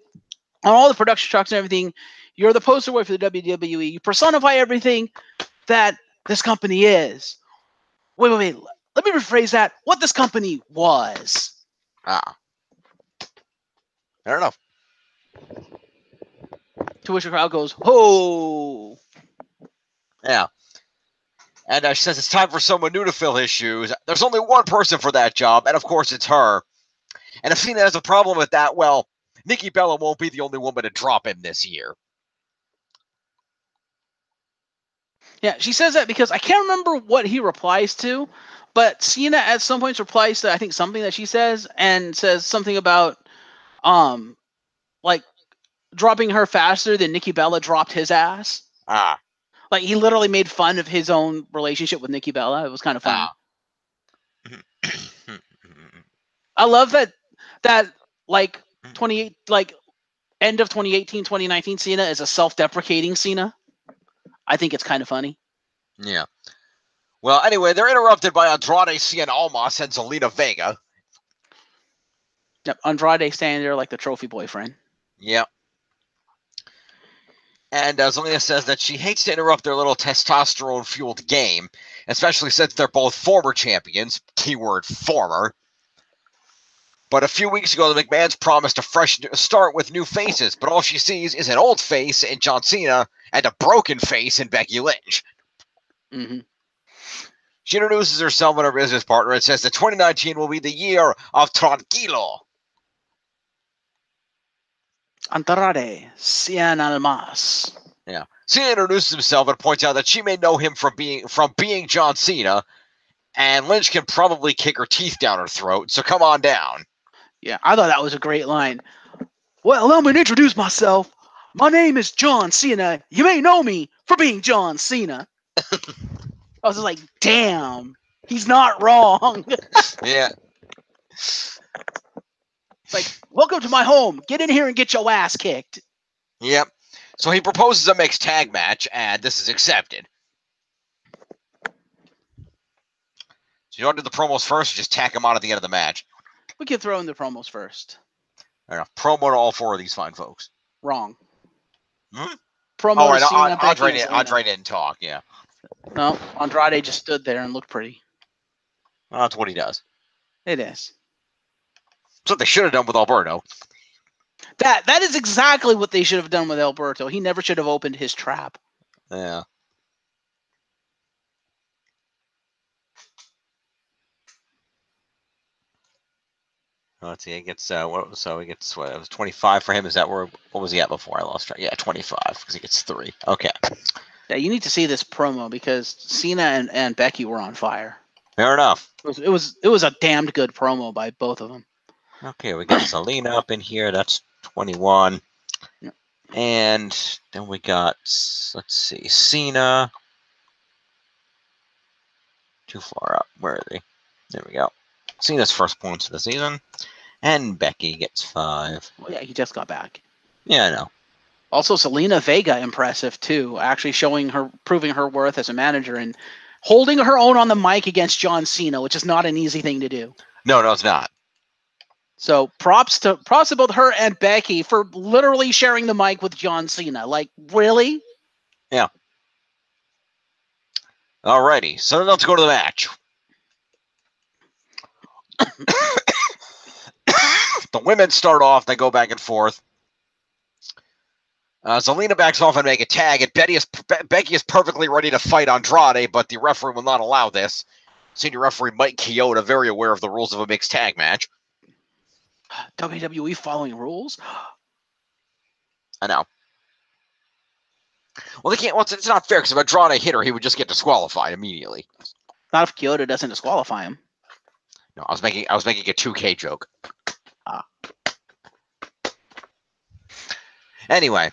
on all the production trucks and everything. You're the poster boy for the WWE. You personify everything that this company is. Wait. Let me rephrase that. What this company was. I don't know. To which the crowd goes, ho! Yeah. And she says it's time for someone new to fill his shoes. There's only one person for that job, and of course it's her. And if Cena has a problem with that, well, Nikki Bella won't be the only woman to drop him this year. Yeah, she says that because I can't remember what he replies to, but Cena at some points replies to, I think, something that she says, and says something about, like, dropping her faster than Nikki Bella dropped his ass. Like, he literally made fun of his own relationship with Nikki Bella. It was kind of funny. I love that like 28, like end of 2018, 2019 Cena is a self-deprecating Cena. I think it's kind of funny. Yeah. Well, anyway, they're interrupted by Andrade Cien Almas and Zelina Vega. Yep, Andrade standing there like the trophy boyfriend. Yep. And Zelina says that she hates to interrupt their little testosterone-fueled game, especially since they're both former champions, keyword former. But a few weeks ago, the McMahons promised a fresh start with new faces, but all she sees is an old face in John Cena and a broken face in Becky Lynch. Mm-hmm. She introduces herself and her business partner and says that 2019 will be the year of Tranquilo. Andrade Cien Almas. Yeah. Cena introduces himself and points out that she may know him from being John Cena, and Lynch can probably kick her teeth down her throat, so come on down. Yeah, I thought that was a great line. Well, allow me to introduce myself. My name is John Cena. You may know me for being John Cena. I was just like, damn, he's not wrong. Yeah. It's like, welcome to my home. Get in here and get your ass kicked. Yep. So he proposes a mixed tag match, and this is accepted. So you want to do the promos first, or just tack them on at the end of the match? We can throw in the promos first. Fair enough. Promo to all four of these fine folks. Wrong. Hmm? Promo to Cena, Andre didn't talk, yeah. No, Andrade just stood there and looked pretty. Well, that's what he does. It is. That's what they should have done with Alberto. That is exactly what they should have done with Alberto. He never should have opened his trap. Yeah. Let's see. He gets it was 25 for him. Is that what was he at before? I lost track. Yeah, 25 because he gets 3. Okay. Yeah, you need to see this promo because Cena and Becky were on fire. Fair enough. It was a damned good promo by both of them. Okay, we got Zelina up in here. That's 21. Yeah. And then we got, let's see, Cena. Too far up. Where are they? There we go. Cena's first points of the season. And Becky gets 5. Well, yeah, he just got back. Yeah, I know. Also, Zelina Vega, impressive too. Actually proving her worth as a manager and holding her own on the mic against John Cena, which is not an easy thing to do. No, it's not. So props to both her and Becky for literally sharing the mic with John Cena. Like, really? Yeah. Alrighty, so let's go to the match. The women start off, they go back and forth. Zelina backs off and make a tag, and Becky is perfectly ready to fight Andrade, but the referee will not allow this. Senior referee Mike Chioda, very aware of the rules of a mixed tag match. WWE following rules? I know. Well, they can't. Well, it's not fair because if Andrade hit her, he would just get disqualified immediately. Not if Chioda doesn't disqualify him. No, I was making a 2K joke. Anyway,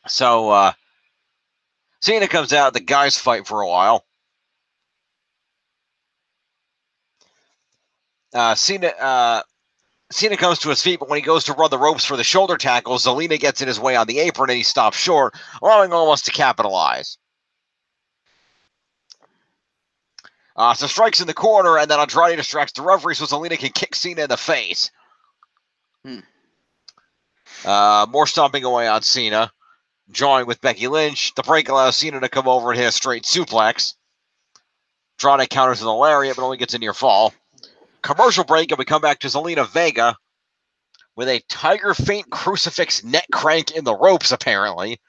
so Cena comes out. The guys fight for a while. Cena Cena comes to his feet, but when he goes to run the ropes for the shoulder tackle, Zelina gets in his way on the apron and he stops short, allowing Omos to capitalize. So strikes in the corner, and then Andrade distracts the referee so Zelina can kick Cena in the face. More stomping away on Cena. Drawing with Becky Lynch. The break allows Cena to come over and hit a straight suplex. Andrade counters with a lariat, but only gets a near fall. Commercial break, and we come back to Zelina Vega with a Tiger Feint crucifix neck crank in the ropes, apparently.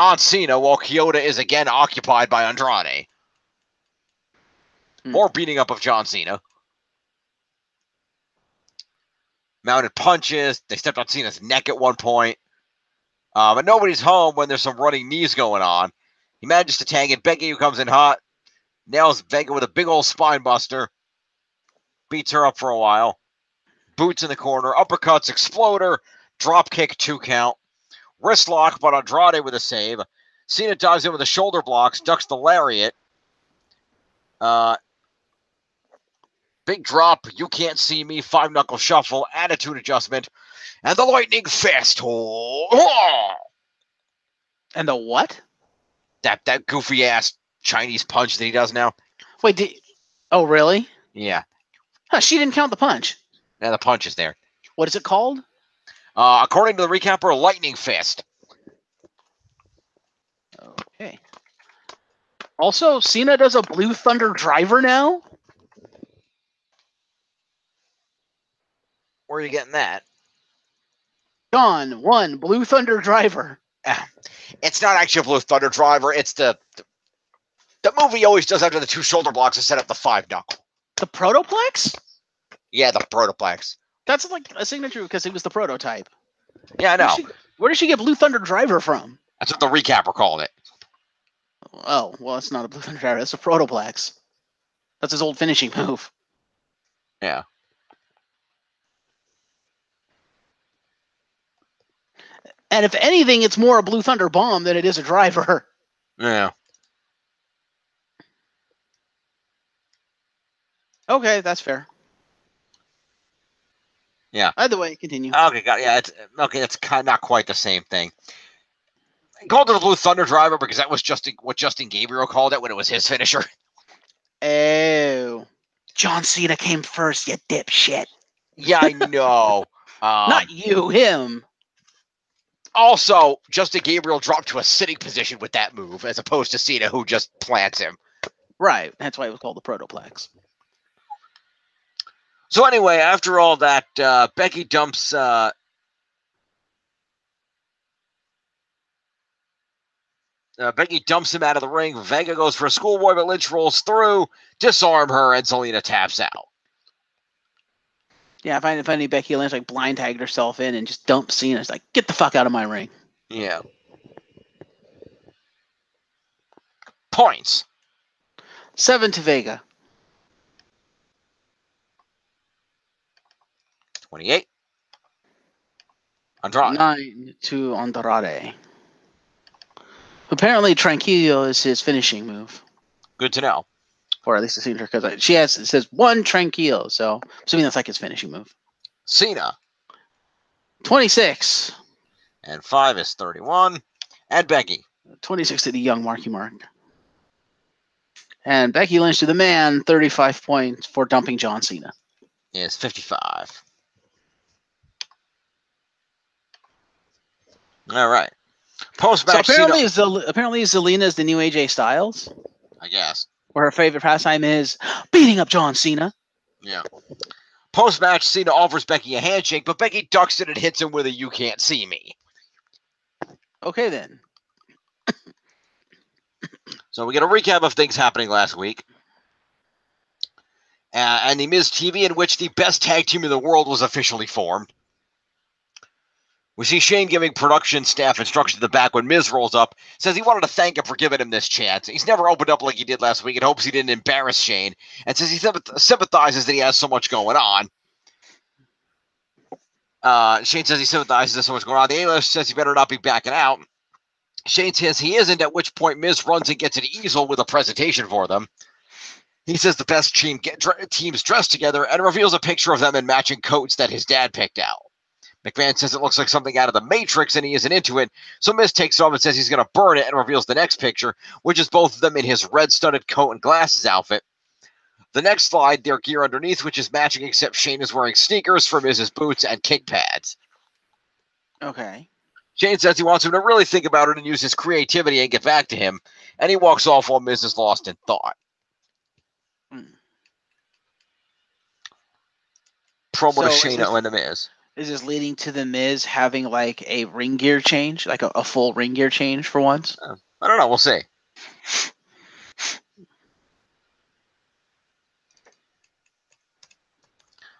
On Cena, while Kyoto is again occupied by Andrade. More beating up of John Cena. Mounted punches. They stepped on Cena's neck at one point. But nobody's home when there's some running knees going on. He manages to tag in Becky, who comes in hot. Nails Vega with a big old spine buster. Beats her up for a while. Boots in the corner. Uppercuts, exploder. Drop kick, 2 count. Wrist lock, but Andrade with a save. Cena dives in with the shoulder blocks. Ducks the lariat. Big drop. You can't see me. 5-knuckle shuffle. Attitude adjustment. And the lightning fist. And the what? That goofy ass Chinese punch that he does now. Wait, oh, really? Yeah. Huh, she didn't count the punch. Yeah, the punch is there. What is it called? According to the recapper, lightning fist. Okay. Also, Cena does a Blue Thunder driver now? Where are you getting that? John, 1, Blue Thunder driver. It's not actually a Blue Thunder driver. It's the move he always does after the 2 shoulder blocks to set up the 5-knuckle. The Protoplex? Yeah, the Protoplex. That's like a signature because it was the prototype. Yeah, I know. Where did she get Blue Thunder driver from? That's what the recapper called it. Oh, well, it's not a Blue Thunder driver. That's a Protoplex. That's his old finishing move. Yeah. And if anything, it's more a Blue Thunder bomb than it is a driver. Yeah. Okay, that's fair. Yeah. Either way, continue. Okay, got it. Yeah, it's kind of not quite the same thing. I called it a Blue Thunder driver because that was what Justin Gabriel called it when it was his finisher. Oh. John Cena came first, you dipshit. Yeah, I know. Not you, him. Also, Justin Gabriel dropped to a sitting position with that move, as opposed to Cena, who just plants him. Right. That's why it was called the Protoplex. So anyway, after all that, Becky dumps Becky dumps him out of the ring. Vega goes for a schoolboy, but Lynch rolls through, disarm her, and Zelina taps out. Yeah, I find Becky Lynch like blind tagged herself in and just dumped Cena. It's like, get the fuck out of my ring. Yeah. Points. 7 to Vega. 28. Andrade. 9 to Andrade. Apparently, Tranquillo is his finishing move. Good to know. Or at least it seems because it says 1 Tranquillo, so I'm assuming that's like his finishing move. Cena. 26. And 5 is 31. And Becky. 26 to the young Marky Mark. And Becky Lynch to the man, 35 points for dumping John Cena. Is 55. All right. Post-match. So apparently Zelina is the new AJ Styles. I guess. Where her favorite pastime is beating up John Cena. Yeah. Post-match, Cena offers Becky a handshake, but Becky ducks it and hits him with a "you can't see me." Okay, then. So we get a recap of things happening last week. And the Miz TV, in which the best tag team in the world was officially formed. We see Shane giving production staff instructions in the back when Miz rolls up, says he wanted to thank him for giving him this chance. He's never opened up like he did last week and hopes he didn't embarrass Shane, and says he sympathizes that he has so much going on. Shane says he sympathizes there's so much going on. The A-list says he better not be backing out. Shane says he isn't, at which point Miz runs and gets an easel with a presentation for them. He says the best teams dressed together and reveals a picture of them in matching coats that his dad picked out. McMahon says it looks like something out of the Matrix and he isn't into it, so Miz takes it off and says he's going to burn it and reveals the next picture, which is both of them in his red-studded coat and glasses outfit. The next slide, their gear underneath, which is matching except Shane is wearing sneakers for Miz's boots and kick pads. Okay. Shane says he wants him to really think about it and use his creativity and get back to him, and he walks off while Miz is lost in thought. Promo to Shane and the Miz. Is this leading to the Miz having like a ring gear change, like a full ring gear change for once? I don't know. We'll see.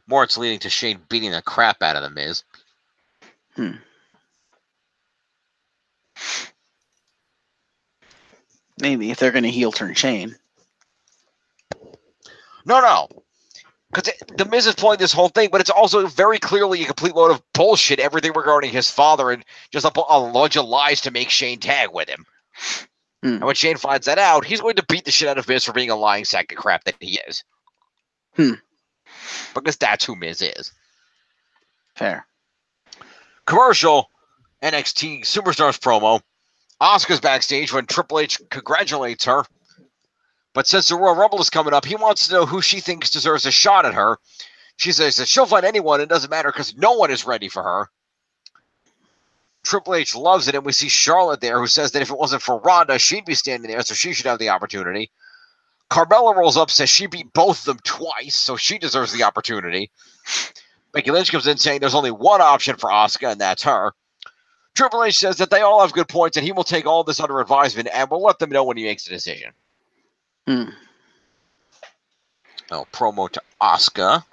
More, it's leading to Shane beating the crap out of the Miz. Maybe if they're going to heel turn Shane. No. Because the Miz is pulling this whole thing, but it's also very clearly a complete load of bullshit, everything regarding his father, and just a bunch of lies to make Shane tag with him. And when Shane finds that out, he's going to beat the shit out of Miz for being a lying sack of crap that he is. Because that's who Miz is. Fair. Commercial, NXT Superstars promo. Asuka's backstage when Triple H congratulates her. But since the Royal Rumble is coming up, he wants to know who she thinks deserves a shot at her. She says that she'll fight anyone. It doesn't matter because no one is ready for her. Triple H loves it, and we see Charlotte there, who says that if it wasn't for Ronda, she'd be standing there, so she should have the opportunity. Carmella rolls up, says she beat both of them twice, so she deserves the opportunity. Becky Lynch comes in saying there's only one option for Asuka, and that's her. Triple H says that they all have good points, and he will take all this under advisement, and will let them know when he makes a decision. Promo to Asuka.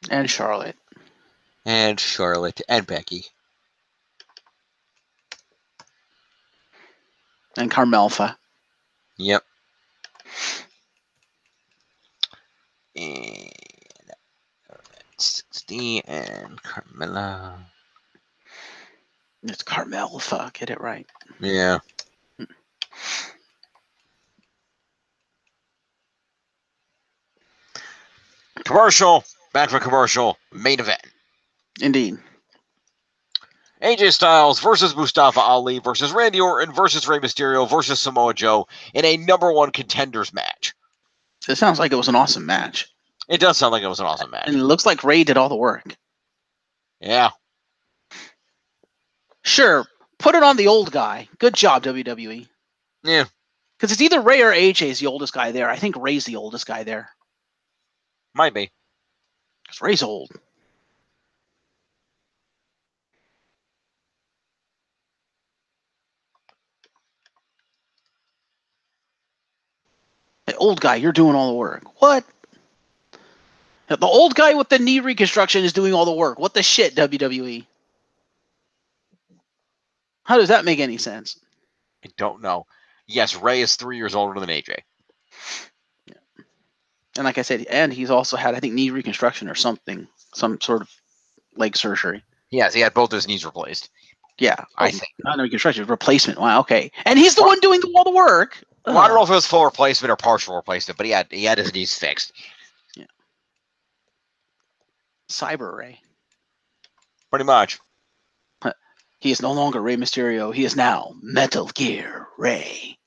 And Charlotte. And Becky. And Carmelfa. Yep. And 60 and Carmella. It's Carmelfa. Get it right. Yeah. Commercial. Back for commercial. Main event. Indeed. AJ Styles versus Mustafa Ali versus Randy Orton versus Rey Mysterio versus Samoa Joe in a #1 contenders match. It sounds like it was an awesome match. It does sound like it was an awesome match. And it looks like Ray did all the work. Yeah. Sure. Put it on the old guy. Good job, WWE. Yeah. Because it's either Ray or AJ is the oldest guy there. I think Ray's the oldest guy there. Might be. Because Ray's old. Hey, old guy, you're doing all the work. What? The old guy with the knee reconstruction is doing all the work. What the shit, WWE? How does that make any sense? I don't know. Yes, Ray is 3 years older than AJ. Yeah. And like I said, and he's also had, I think, knee reconstruction or something. Some sort of leg surgery. Yes, he had both his knees replaced. Yeah. I think. Not reconstruction, replacement. Wow, okay. And he's the one doing all the work. Well, I don't know if it was full replacement or partial replacement, but he had his knees fixed. Yeah. Cyber Ray. Pretty much. He is no longer Rey Mysterio. He is now Metal Gear Ray.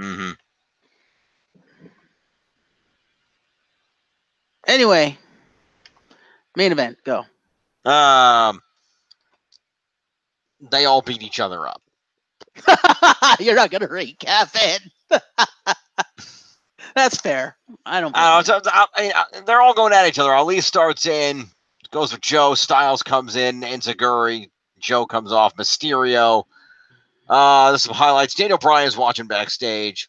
Mm-hmm. Anyway, main event, go. They all beat each other up. You're not gonna recap it. That's fair. I don't. They're all going at each other. Ali starts in, goes with Joe. Styles comes in, Enziguri. Joe comes off. Mysterio. There's some highlights. Daniel Bryan's watching backstage.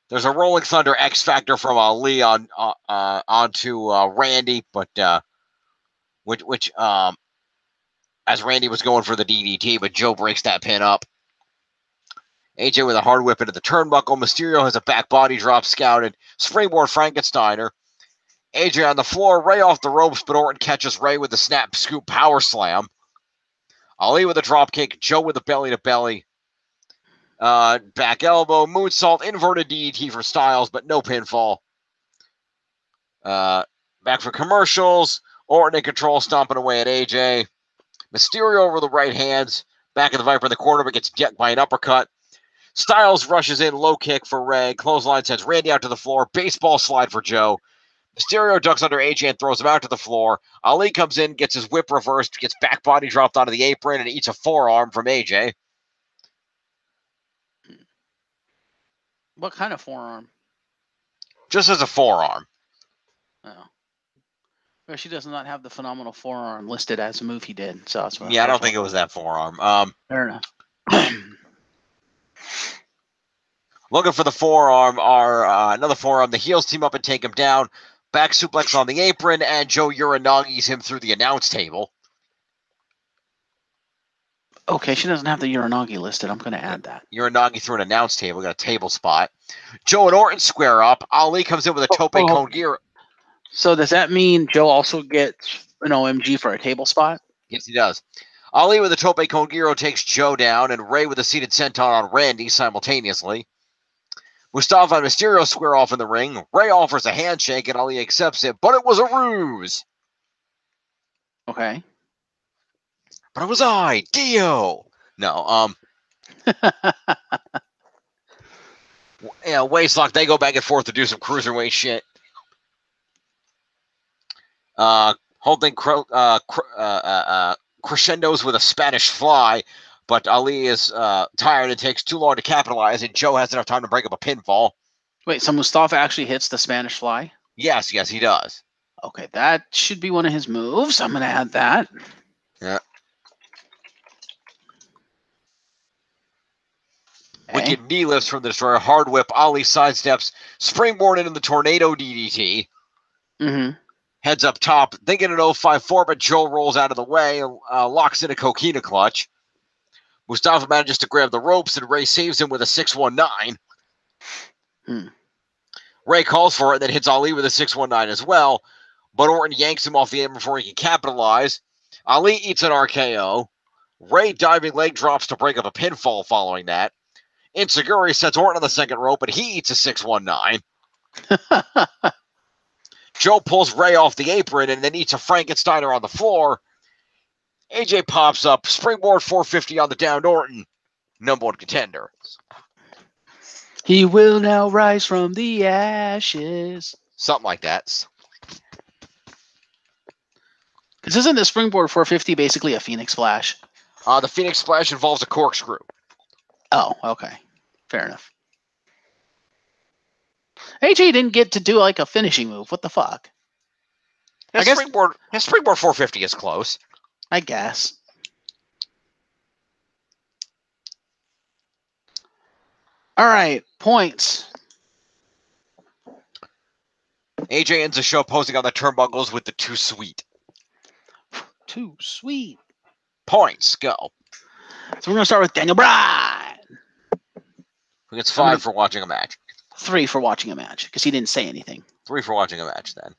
There's a Rolling Thunder X Factor from Ali onto Randy, but which as Randy was going for the DDT, but Joe breaks that pin up. AJ with a hard whip into the turnbuckle. Mysterio has a back body drop scouted. Springboard Frankensteiner. AJ on the floor, Ray off the ropes, but Orton catches Ray with the snap scoop power slam. Ali with a drop kick, Joe with a belly to belly. Back elbow, moonsault, inverted DDT for Styles, but no pinfall. Back for commercials. Orton in control, stomping away at AJ. Mysterio over the right hands. Back of the Viper in the corner, but gets decked by an uppercut. Styles rushes in, low kick for Ray. Clothesline sends Randy out to the floor. Baseball slide for Joe. Mysterio ducks under AJ and throws him out to the floor. Ali comes in, gets his whip reversed, gets back body dropped onto the apron, and eats a forearm from AJ. What kind of forearm? Just as a forearm. Oh. Well, she does not have the phenomenal forearm listed as a move he did. So that's what Yeah, I don't think it was that forearm. Fair enough. Looking for the forearm are another forearm. The heels team up and take him down. Back suplex on the apron, and Joe Uranagi's him through the announce table. Okay, she doesn't have the Uranagi listed. I'm going to add that. Uranagi through an announce table. Got a table spot. Joe and Orton square up. Ali comes in with a tope con gear. So does that mean Joe also gets an OMG for a table spot? Yes, he does. Ali with a tope con giro takes Joe down, and Ray with a seated senton on Randy simultaneously. Mustafa and Mysterio square off in the ring. Ray offers a handshake, and Ali accepts it, but it was a ruse. Okay. But it was I, Dio. No, yeah, waistlock. They go back and forth to do some cruiserweight shit. Whole thing crescendos with a Spanish fly, but Ali is tired and takes too long to capitalize, and Joe has enough time to break up a pinfall. Wait, so Mustafa actually hits the Spanish fly? Yes, he does. Okay, that should be one of his moves. I'm going to add that. Yeah. Okay. Wicked knee lifts from the Destroyer. Hard whip. Ali sidesteps. Springboard into the tornado DDT. Mm-hmm. Heads up top. Thinking an 054, but Joe rolls out of the way. Locks in a coquina clutch. Mustafa manages to grab the ropes, and Ray saves him with a 619. Ray calls for it, and then hits Ali with a 619 as well. But Orton yanks him off the apron before he can capitalize. Ali eats an RKO. Ray diving leg drops to break up a pinfall following that. Inseguri sets Orton on the second rope, but he eats a 619. Joe pulls Ray off the apron and then eats a Frankensteiner on the floor. AJ pops up, springboard 450 on the downed Orton. Number one contender. He will now rise from the ashes. Something like that. Because isn't the springboard 450 basically a Phoenix Splash? The Phoenix Splash involves a corkscrew. Oh, okay. Fair enough. AJ didn't get to do like a finishing move. What the fuck? His springboard 450 is close. I guess. All right, points. AJ ends the show posing on the turnbuckles with the too sweet. Too sweet. Points, go. So we're going to start with Daniel Bryan. Who gets 5 for watching a match? 3 for watching a match, because he didn't say anything. 3 for watching a match, then.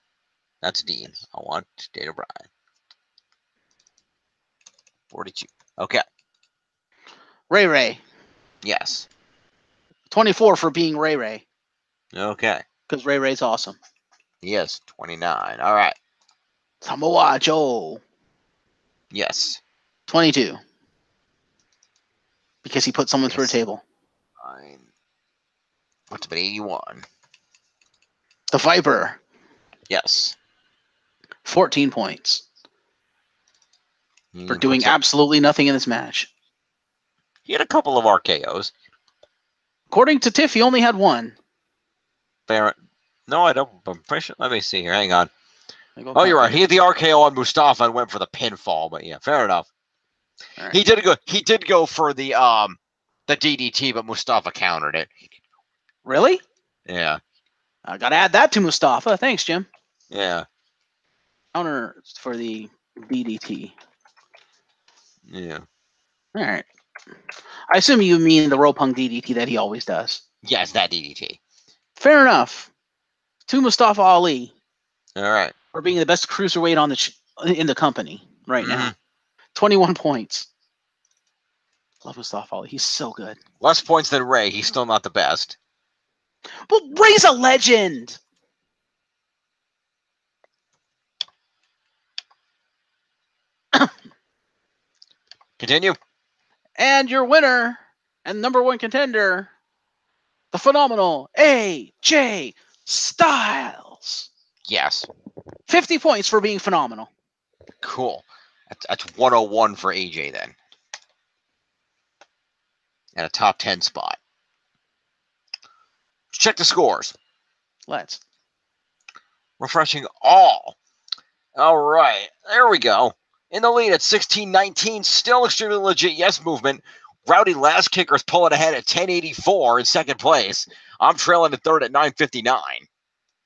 That's Dean. I want Daniel Bryan. 42. Okay. Ray. Yes. 24 for being Ray. Okay. Because Ray's awesome. Yes, 29. All right. Samoa Joe. Yes. 22. Because he put someone through a table. Fine. What's about 81? The Viper. Yes. 14 points. For doing absolutely nothing in this match. He had a couple of RKOs. According to Tiff, he only had 1. Barrett. No, I don't. Let me see here. Hang on. Oh, you're right. He had the RKO on Mustafa and went for the pinfall. But yeah, fair enough. Right. He did go for the DDT, but Mustafa countered it. Really? Yeah. I gotta add that to Mustafa. Thanks, Jim. Yeah. Counter for the DDT. Yeah. All right. I assume you mean the rope hung DDT that he always does. Yes, that DDT. Fair enough. To Mustafa Ali. All right. For being the best cruiserweight in the company right now. 21 points. Love Mustafa Ali. He's so good. Less points than Ray. He's still not the best. But Ray's a legend. Continue. And your winner and number one contender, the phenomenal AJ Styles. Yes. 50 points for being phenomenal. Cool. That's 101 for AJ then. And a top 10 spot. Let's check the scores. Let's. Refreshing all. All right. There we go. In the lead at 16-19. Still extremely legit yes movement. Rowdy Last Kicker's pulling ahead at 1084 in second place. I'm trailing in third at 959.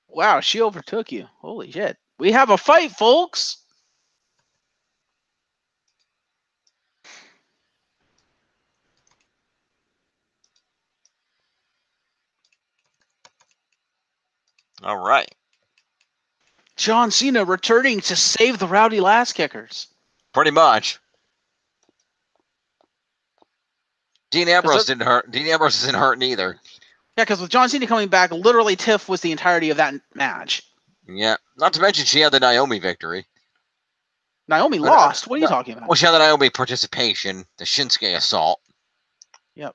Wow, she overtook you. Holy shit. We have a fight, folks. All right. John Cena returning to save the Rowdy Last Kickers. Pretty much. Dean Ambrose didn't hurt. Dean Ambrose isn't hurting either. Yeah, because with John Cena coming back, literally Tiff was the entirety of that match. Yeah. Not to mention she had the Naomi victory. Naomi lost. What are you talking about? Well, she had the Naomi participation, the Shinsuke assault. Yep.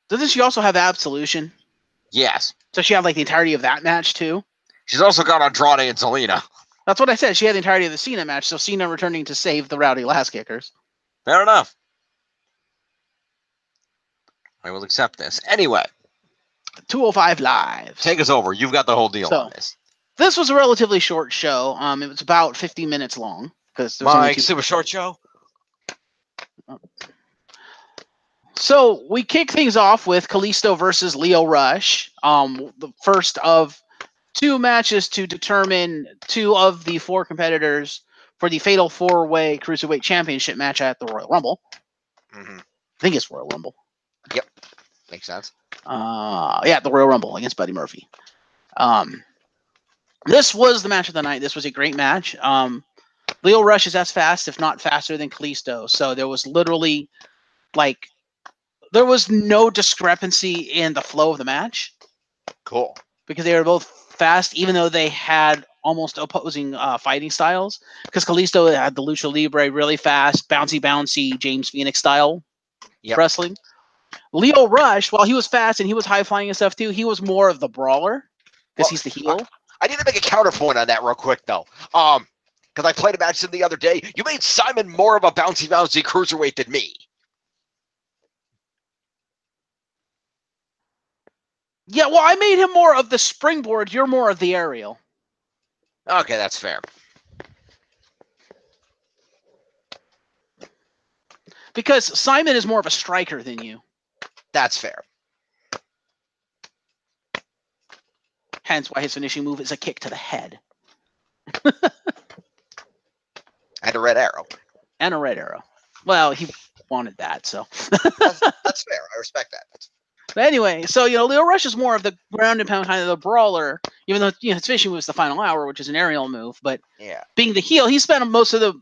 Doesn't she also have Absolution? Yes. So she had like the entirety of that match too? She's also got Andrade and Zelina. That's what I said. She had the entirety of the Cena match, so Cena returning to save the Rowdy Last Kickers. Fair enough. I will accept this. Anyway. 205 Live. Take us over. You've got the whole deal on this. This was a relatively short show. It was about 50 minutes long. Mike, super short show. So we kick things off with Kalisto versus Lio Rush. The first of two matches to determine two of the four competitors for the Fatal 4-Way Cruiserweight Championship match at the Royal Rumble. Mm-hmm. I think it's Royal Rumble. Yep. Makes sense. Yeah, the Royal Rumble against Buddy Murphy. This was the match of the night. This was a great match. Lio Rush is as fast, if not faster, than Kalisto. So there was literally, there was no discrepancy in the flow of the match. Cool. Because they were both fast, even though they had almost opposing fighting styles. Because Kalisto had the Lucha Libre really fast, bouncy, James Phoenix style wrestling. Lio Rush, while he was fast and he was high-flying and stuff too, he was more of the brawler because he's the heel. I need to make a counterpoint on that real quick, though. Because I played a match the other day. You made Simon more of a bouncy cruiserweight than me. Yeah, well, I made him more of the springboard. You're more of the aerial. Okay, that's fair. Because Simon is more of a striker than you. That's fair. Hence why his finishing move is a kick to the head. And a red arrow. And a red arrow. Well, he wanted that, so. That's fair. I respect that. But anyway, so, Lio Rush is more of the ground and pound kind of the brawler, even though, his finishing move is the final hour, which is an aerial move. But being the heel, he spent most of the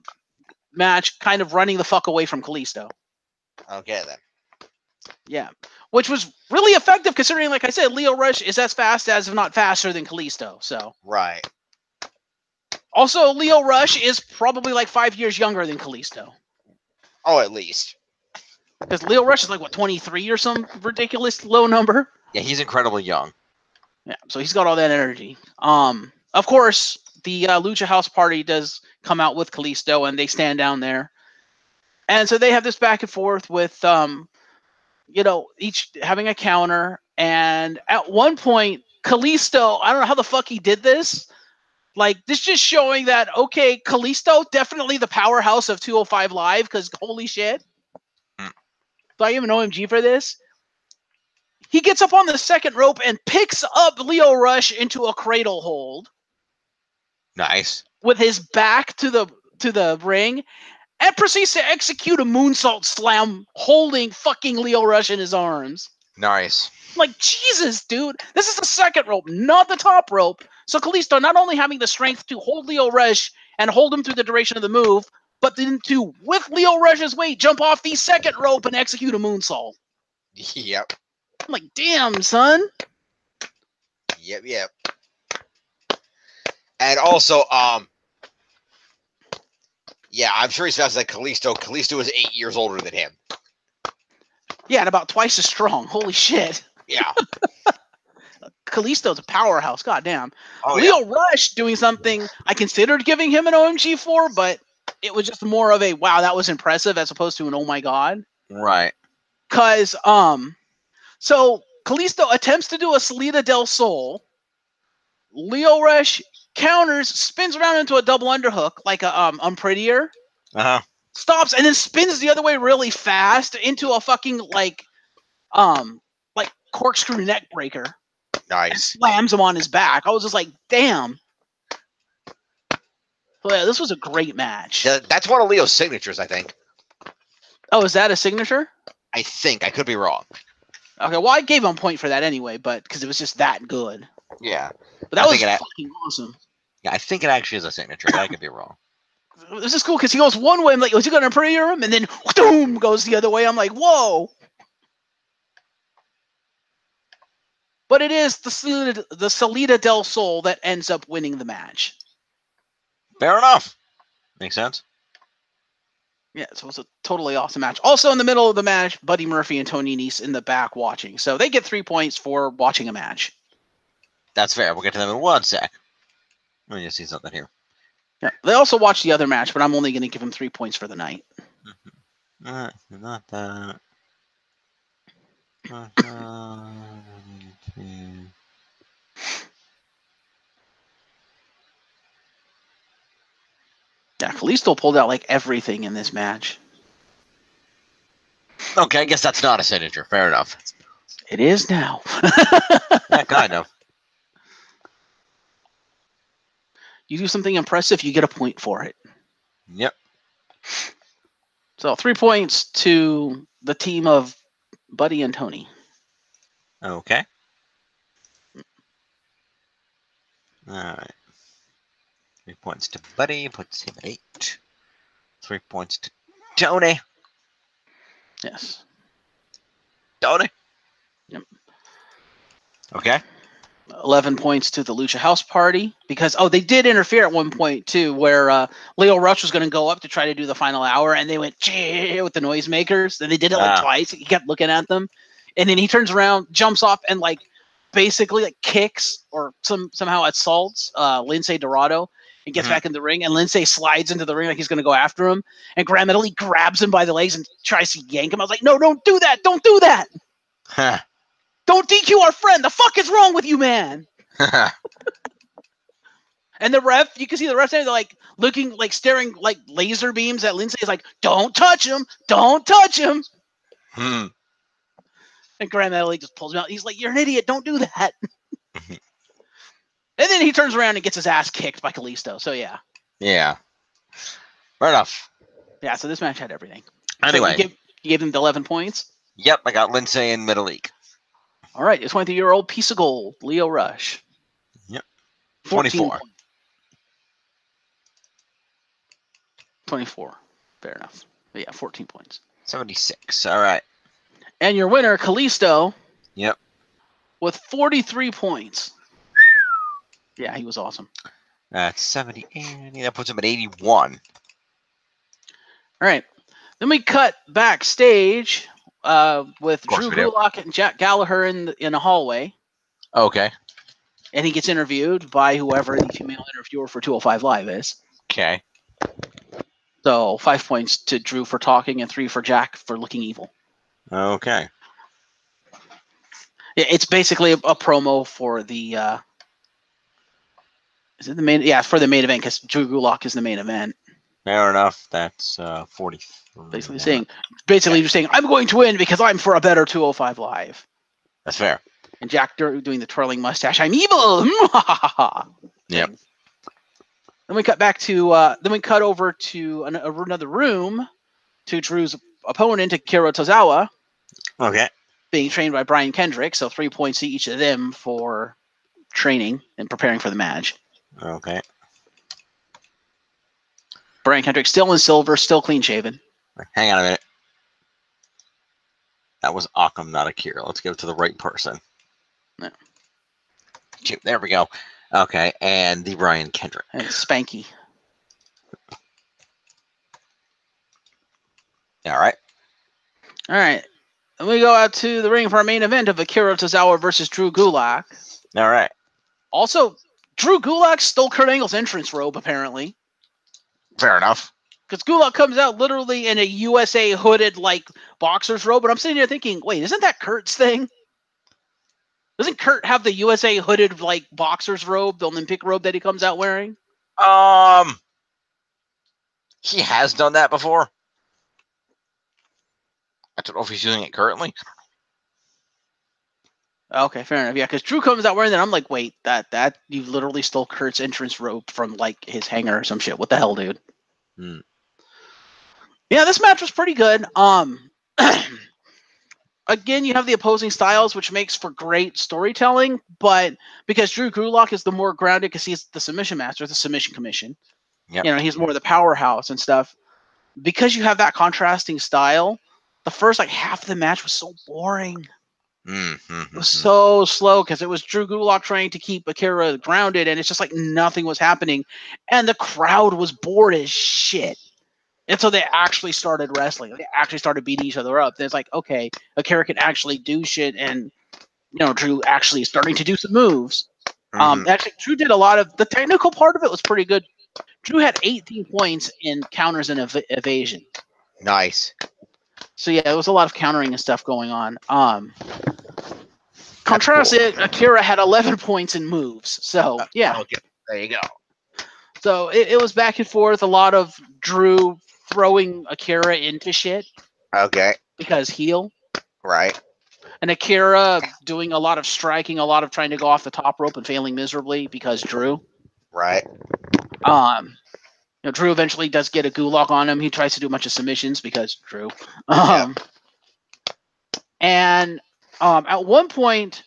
match kind of running the fuck away from Kalisto. Okay, then. Yeah. Which was really effective considering, like I said, Lio Rush is as fast as, if not faster, than Kalisto. So. Right. Also, Lio Rush is probably like 5 years younger than Kalisto. Oh, at least. Because Lio Rush is like, 23 or some ridiculous low number? Yeah, he's incredibly young. Yeah, so he's got all that energy. Of course, the Lucha House Party does come out with Kalisto, and they stand down there. And so they have this back and forth with, each having a counter. And at one point, Kalisto, I don't know how the fuck he did this. This just showing that, okay, Kalisto, definitely the powerhouse of 205 Live, because holy shit. Do I even know OMG for this? He gets up on the second rope and picks up Lio Rush into a cradle hold. Nice. With his back to the ring, and proceeds to execute a moonsault slam holding fucking Lio Rush in his arms. Nice. Jesus, dude. This is the second rope, not the top rope. So Kalisto not only having the strength to hold Lio Rush and hold him through the duration of the move, but then to, with Lio Rush's weight, jump off the second rope and execute a moonsault. Yep. I'm like, damn, son. Yep. And also, yeah, I'm sure he's fast like Kalisto. Kalisto is 8 years older than him. Yeah, and about twice as strong. Holy shit. Yeah. Kalisto's a powerhouse. Goddamn. Oh, Lio yeah. Rush doing something I considered giving him an OMG for, but it was just more of a wow, that was impressive as opposed to an oh my god. Right. Cause so Kalisto attempts to do a Salida del Sol. Lio Rush counters, spins around into a double underhook like a Unprettier. Uh-huh. Stops and then spins the other way really fast into a fucking like corkscrew neck breaker. Nice. And slams him on his back. I was just like, damn. So yeah, this was a great match. That's one of Leo's signatures, I think. Oh, is that a signature? I think. I could be wrong. Okay, well, I gave him a point for that anyway, but because it was just that good. Yeah. But that was fucking awesome. Yeah, I think it actually is a signature, but I could be wrong. This is cool because he goes one way. I'm like, was he going to prayer him? And then, boom, goes the other way. I'm like, whoa. But it is the Salida del Sol that ends up winning the match. Fair enough. Makes sense. Yeah, so it was a totally awesome match. Also in the middle of the match, Buddy Murphy and Tony Nese in the back watching. So they get 3 points for watching a match. That's fair. We'll get to them in 1 sec. Let me just see something here. Yeah, they also watched the other match, but I'm only going to give them 3 points for the night. Not that. Yeah, Kalisto pulled out like everything in this match. Okay, I guess that's not a signature. Fair enough. It is now. Yeah, kind of. You do something impressive, you get a point for it. Yep. So 3 points to the team of Buddy and Tony. Okay. All right. 3 points to Buddy, puts him at 8. 3 points to Tony. Yes. Tony. Yep. Okay. 11 points to the Lucha House Party because they did interfere at one point too, where Lio Rush was going to go up to try to do the final hour, and they went with the noisemakers. And they did it like twice. He kept looking at them, and then he turns around, jumps off, and like basically like kicks or somehow assaults Lince Dorado and gets back in the ring. And Lince slides into the ring like he's going to go after him, and Graham Italy grabs him by the legs and tries to yank him. I was like, no, don't do that! Don't do that! Huh. Don't DQ our friend. The fuck is wrong with you, man? And the ref, you can see the ref there, they're like looking, like staring like laser beams at Lince. He's like, don't touch him. Don't touch him. And Graham Italy just pulls him out. He's like, you're an idiot. Don't do that. And then he turns around and gets his ass kicked by Kalisto. So, yeah. Yeah. Fair enough. Yeah, so this match had everything. Anyway. So you gave him the 11 points? Yep, I got Lince in Middle League. All right, it's 23-year-old piece of gold, Lio Rush. Yep. 24. 24. Fair enough. But yeah, 14 points. 76. All right. And your winner, Kalisto. Yep. With 43 points. Yeah, he was awesome. That's 78. That puts him at 81. All right. Then we cut backstage with Drew Gulak and Jack Gallagher in a hallway. Okay. And he gets interviewed by whoever the female interviewer for 205 Live is. Okay. So 5 points to Drew for talking and 3 for Jack for looking evil. Okay. It's basically a promo for the is it the main? Yeah, for the main event because Drew Gulak is the main event. Fair enough. That's 40. Basically just saying, I'm going to win because I'm for a better 205 Live. That's fair. And Jack doing the twirling mustache. I'm evil. Yep. Then we cut back to then we cut over to another room to Drew's opponent, Akira Tozawa. Okay. Being trained by Brian Kendrick, so 3 points to each of them for training and preparing for the match. Okay. Brian Kendrick still in silver, still clean shaven. Hang on a minute. That was Occam, not Akira. Let's give it to the right person. No. There we go. Okay, and the Brian Kendrick. And Spanky. All right. All right. And we go out to the ring for our main event of Akira Tozawa versus Drew Gulak. All right. Also, Drew Gulak stole Kurt Angle's entrance robe, apparently. Fair enough. Because Gulak comes out literally in a USA hooded, like, boxer's robe. And I'm sitting here thinking, wait, isn't that Kurt's thing? Doesn't Kurt have the USA hooded, like, boxer's robe, the Olympic robe that he comes out wearing? He has done that before. I don't know if he's using it currently. Okay, fair enough. Yeah, because Drew comes out wearing that. I'm like, wait, that you literally stole Kurt's entrance robe from, like, his hanger or some shit. What the hell, dude? Yeah, this match was pretty good. Again, you have the opposing styles, which makes for great storytelling, but because Drew Gulak is the more grounded, because he's the submission master, the submission commission. Yep. You know, he's more the powerhouse and stuff. Because you have that contrasting style, the first, like, half of the match was so boring. It was so slow because it was Drew Gulak trying to keep Akira grounded, and it's just like nothing was happening. And the crowd was bored as shit. And so they actually started wrestling. They actually started beating each other up. Then it's like, okay, Akira can actually do shit, and Drew actually is starting to do some moves. Actually, Drew did a lot of the technical part of it was pretty good. Drew had 18 points in counters and evasion. Nice. So yeah, there was a lot of countering and stuff going on. Contrast it, Akira had 11 points in moves. So yeah, okay. There you go. So it was back and forth. A lot of Drew throwing Akira into shit. Okay. Because heel. Right. And Akira doing a lot of striking, a lot of trying to go off the top rope and failing miserably because Drew. Right. Drew eventually does get a Gulak on him. He tries to do a bunch of submissions because Drew. And at one point,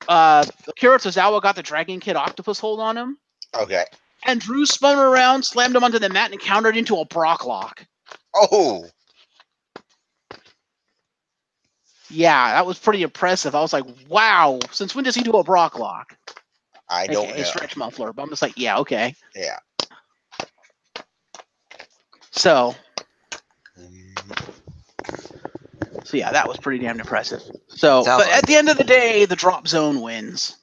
Akira Tozawa got the Dragon Kid octopus hold on him. Okay. And Drew spun him around, slammed him onto the mat, and countered into a Brock lock. Oh. Yeah, that was pretty impressive. I was like, wow, since when does he do a Brock lock? I don't know. A stretch muffler. But I'm just like, yeah, okay. Yeah. So yeah, that was pretty damn impressive. So, but at the end of the day, the drop zone wins.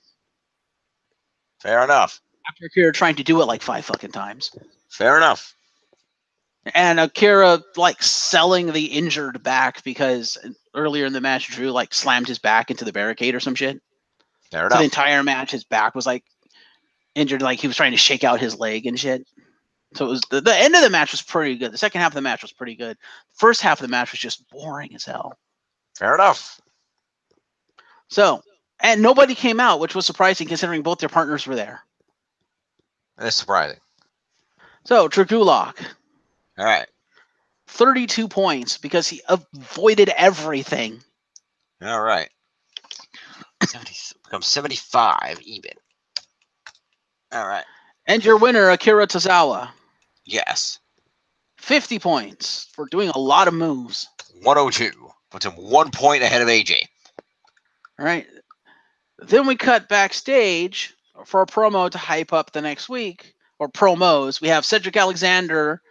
Fair enough. After Akira trying to do it like 5 fucking times. Fair enough. And Akira, like, selling the injured back because earlier in the match, Drew, like, slammed his back into the barricade or some shit. Fair enough. So the entire match, his back was, like, injured, like he was trying to shake out his leg and shit. So it was the end of the match was pretty good. The second half of the match was pretty good. The first half of the match was just boring as hell. Fair enough. So, and nobody came out, which was surprising considering both their partners were there. That's surprising. So, Drew Gulak. All right. 32 points because he avoided everything. All right. 70 becomes 75 even. All right. And your winner, Akira Tozawa. Yes. 50 points for doing a lot of moves. 102. Puts him 1 point ahead of AJ. All right. Then we cut backstage for a promo to hype up the next week, or promos. We have Cedric Alexander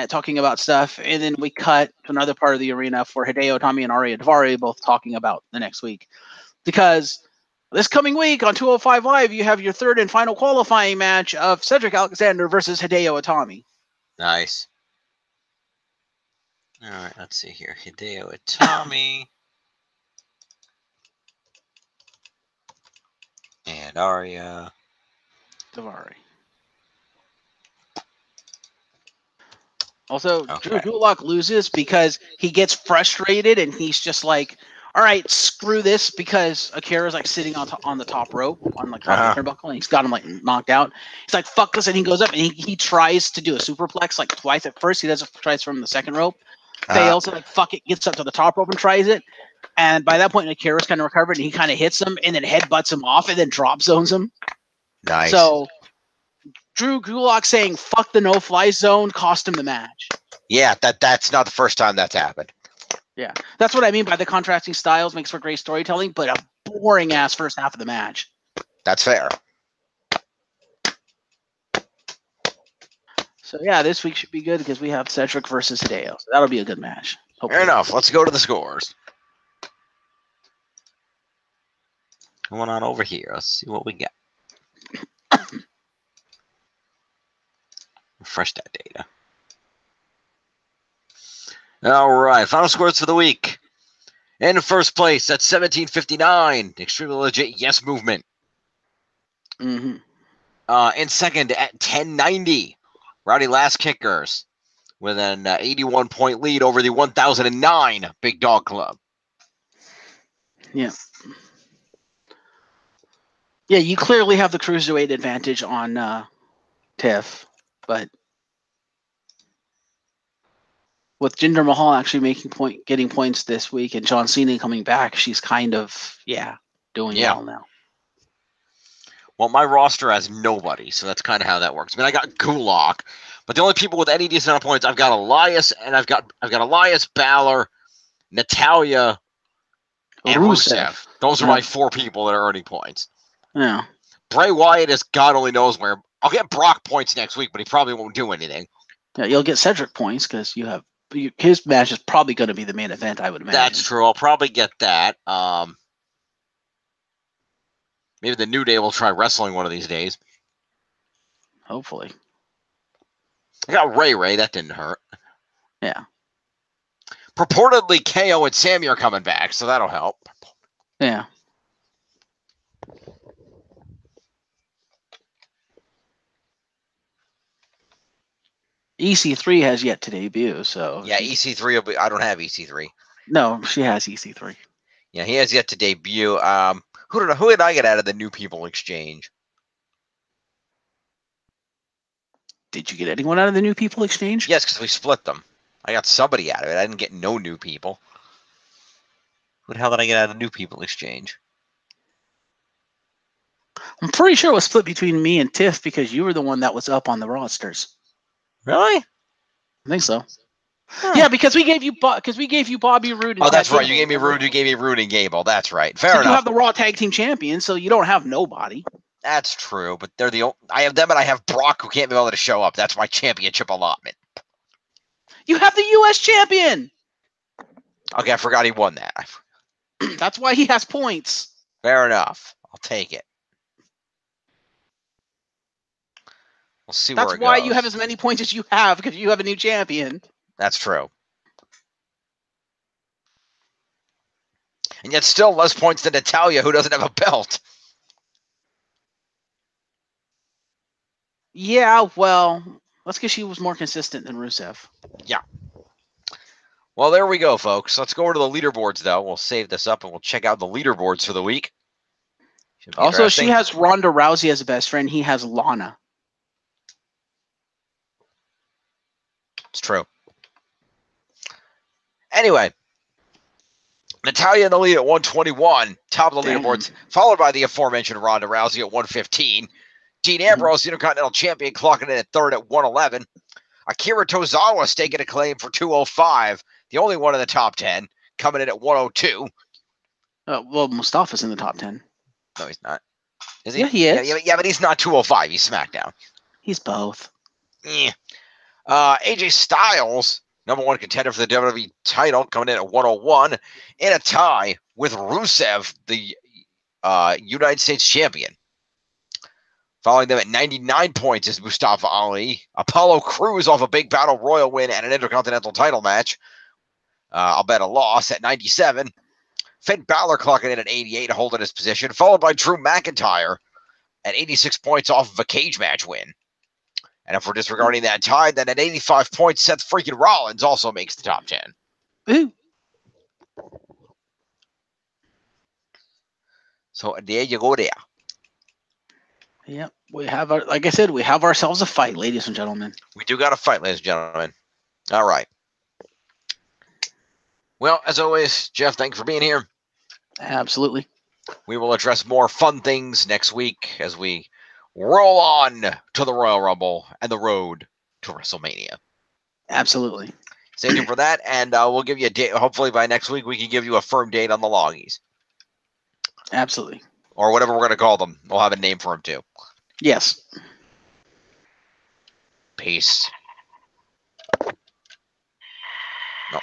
talking about stuff, and then we cut to another part of the arena for Hideo Itami and Arya Daivari both talking about the next week. Because this coming week on 205 Live, you have your third and final qualifying match of Cedric Alexander versus Hideo Itami. Nice. All right, let's see here. Hideo Itami. And Arya Daivari. Also, okay. Drew Gulak loses because he gets frustrated and he's just like, all right, screw this, because Akira's like sitting on the top rope on like top of the turnbuckle and he's got him like knocked out. He's like, fuck this, and he goes up and he tries to do a superplex like twice at first. He does it twice from the second rope. fails, and like fuck it, gets up to the top rope and tries it. And by that point, Akira's kind of recovered, and he kind of hits him, and then headbutts him off, and then drop zones him. Nice. So Drew Gulak saying "fuck the no-fly zone" cost him the match. Yeah, that's not the first time that's happened. Yeah, that's what I mean by the contrasting styles makes for great storytelling, but a boring ass first half of the match. That's fair. So yeah, this week should be good because we have Cedric versus Hideo. So that'll be a good match. Fair enough. Let's go to the scores. Going on over here. Let's see what we got. Refresh that data. All right. Final scores for the week. In first place at 1759, Extremely Legit Yes Movement. Mm-hmm. In second at 1090, Rowdy Last Kickers with an 81-point lead over the 1009 Big Dog Club. Yeah. Yeah, you clearly have the cruiserweight advantage on Tiff, but with Jinder Mahal actually getting points this week, and John Cena coming back, she's kind of doing well now. Well, my roster has nobody, so that's kind of how that works. I mean, I got Gulak, but the only people with any decent amount of points, I've got Elias, and I've got Elias, Balor, Natalya, and Rusev. Those are my 4 people that are earning points. Yeah. Bray Wyatt is God only knows where. I'll get Brock points next week, but he probably won't do anything. Yeah, you'll get Cedric points because his match is probably going to be the main event, I would imagine. That's true. I'll probably get that. Maybe the New Day will try wrestling one of these days. Hopefully. I got Ray. That didn't hurt. Yeah. Purportedly, KO and Sammy are coming back, so that'll help. Yeah. EC3 has yet to debut, so yeah, EC3 will be. I don't have EC3. No, she has EC3. Yeah, he has yet to debut. Who did I get out of the New People Exchange? Did you get anyone out of the New People Exchange? Yes, because we split them. I got somebody out of it. I didn't get no new people. Who the hell did I get out of the New People Exchange? I'm pretty sure it was split between me and Tiff because you were the one that was up on the rosters. Really? I think so. Huh. Yeah, because we gave you Bobby Roode. Oh, that's right. You gave me Roode. You gave me Roode and Gable. That's right. Fair enough. You have the Raw Tag Team Champions, so you don't have nobody. That's true, but they're the. I have them, and I have Brock, who can't be able to show up. That's my championship allotment. You have the U.S. champion. Okay, I forgot he won that. That's why he has points. Fair enough. I'll take it. We'll see where it goes. That's why you have as many points as you have, because you have a new champion. That's true. And yet still less points than Natalya, who doesn't have a belt. Yeah, well, that's because she was more consistent than Rusev. Yeah. Well, there we go, folks. Let's go over to the leaderboards, though. We'll save this up, and we'll check out the leaderboards for the week. Also, she has Ronda Rousey as a best friend. He has Lana. It's true. Anyway, Natalya in the lead at 121, top of the leaderboards, followed by the aforementioned Ronda Rousey at 115. Dean Ambrose, Intercontinental Champion, clocking in at third at 111. Akira Tozawa staking a claim for 205, the only one in the top 10, coming in at 102. Well, Mustafa's in the top 10. No, he's not. Is he? Yeah, he is. Yeah, but he's not 205. He's SmackDown. He's both. Yeah. AJ Styles, number 1 contender for the WWE title, coming in at 101, in a tie with Rusev, the United States champion. Following them at 99 points is Mustafa Ali. Apollo Crews off a big battle royal win and an Intercontinental title match. I'll bet a loss at 97. Finn Balor clocking in at 88, holding his position, followed by Drew McIntyre at 86 points off of a cage match win. And if we're disregarding that tie, then at 85 points, Seth freaking Rollins also makes the top 10. Ooh. So there you go there. Yep. We have like I said, we have ourselves a fight, ladies and gentlemen. We do got a fight, ladies and gentlemen. All right. Well, as always, Jeff, thank you for being here. Absolutely. We will address more fun things next week as we roll on to the Royal Rumble and the road to WrestleMania. Absolutely. Stay tuned for that, and we'll give you a date. Hopefully by next week, we can give you a firm date on the Loggies. Absolutely. Or whatever we're going to call them. We'll have a name for them, too. Yes. Peace. No.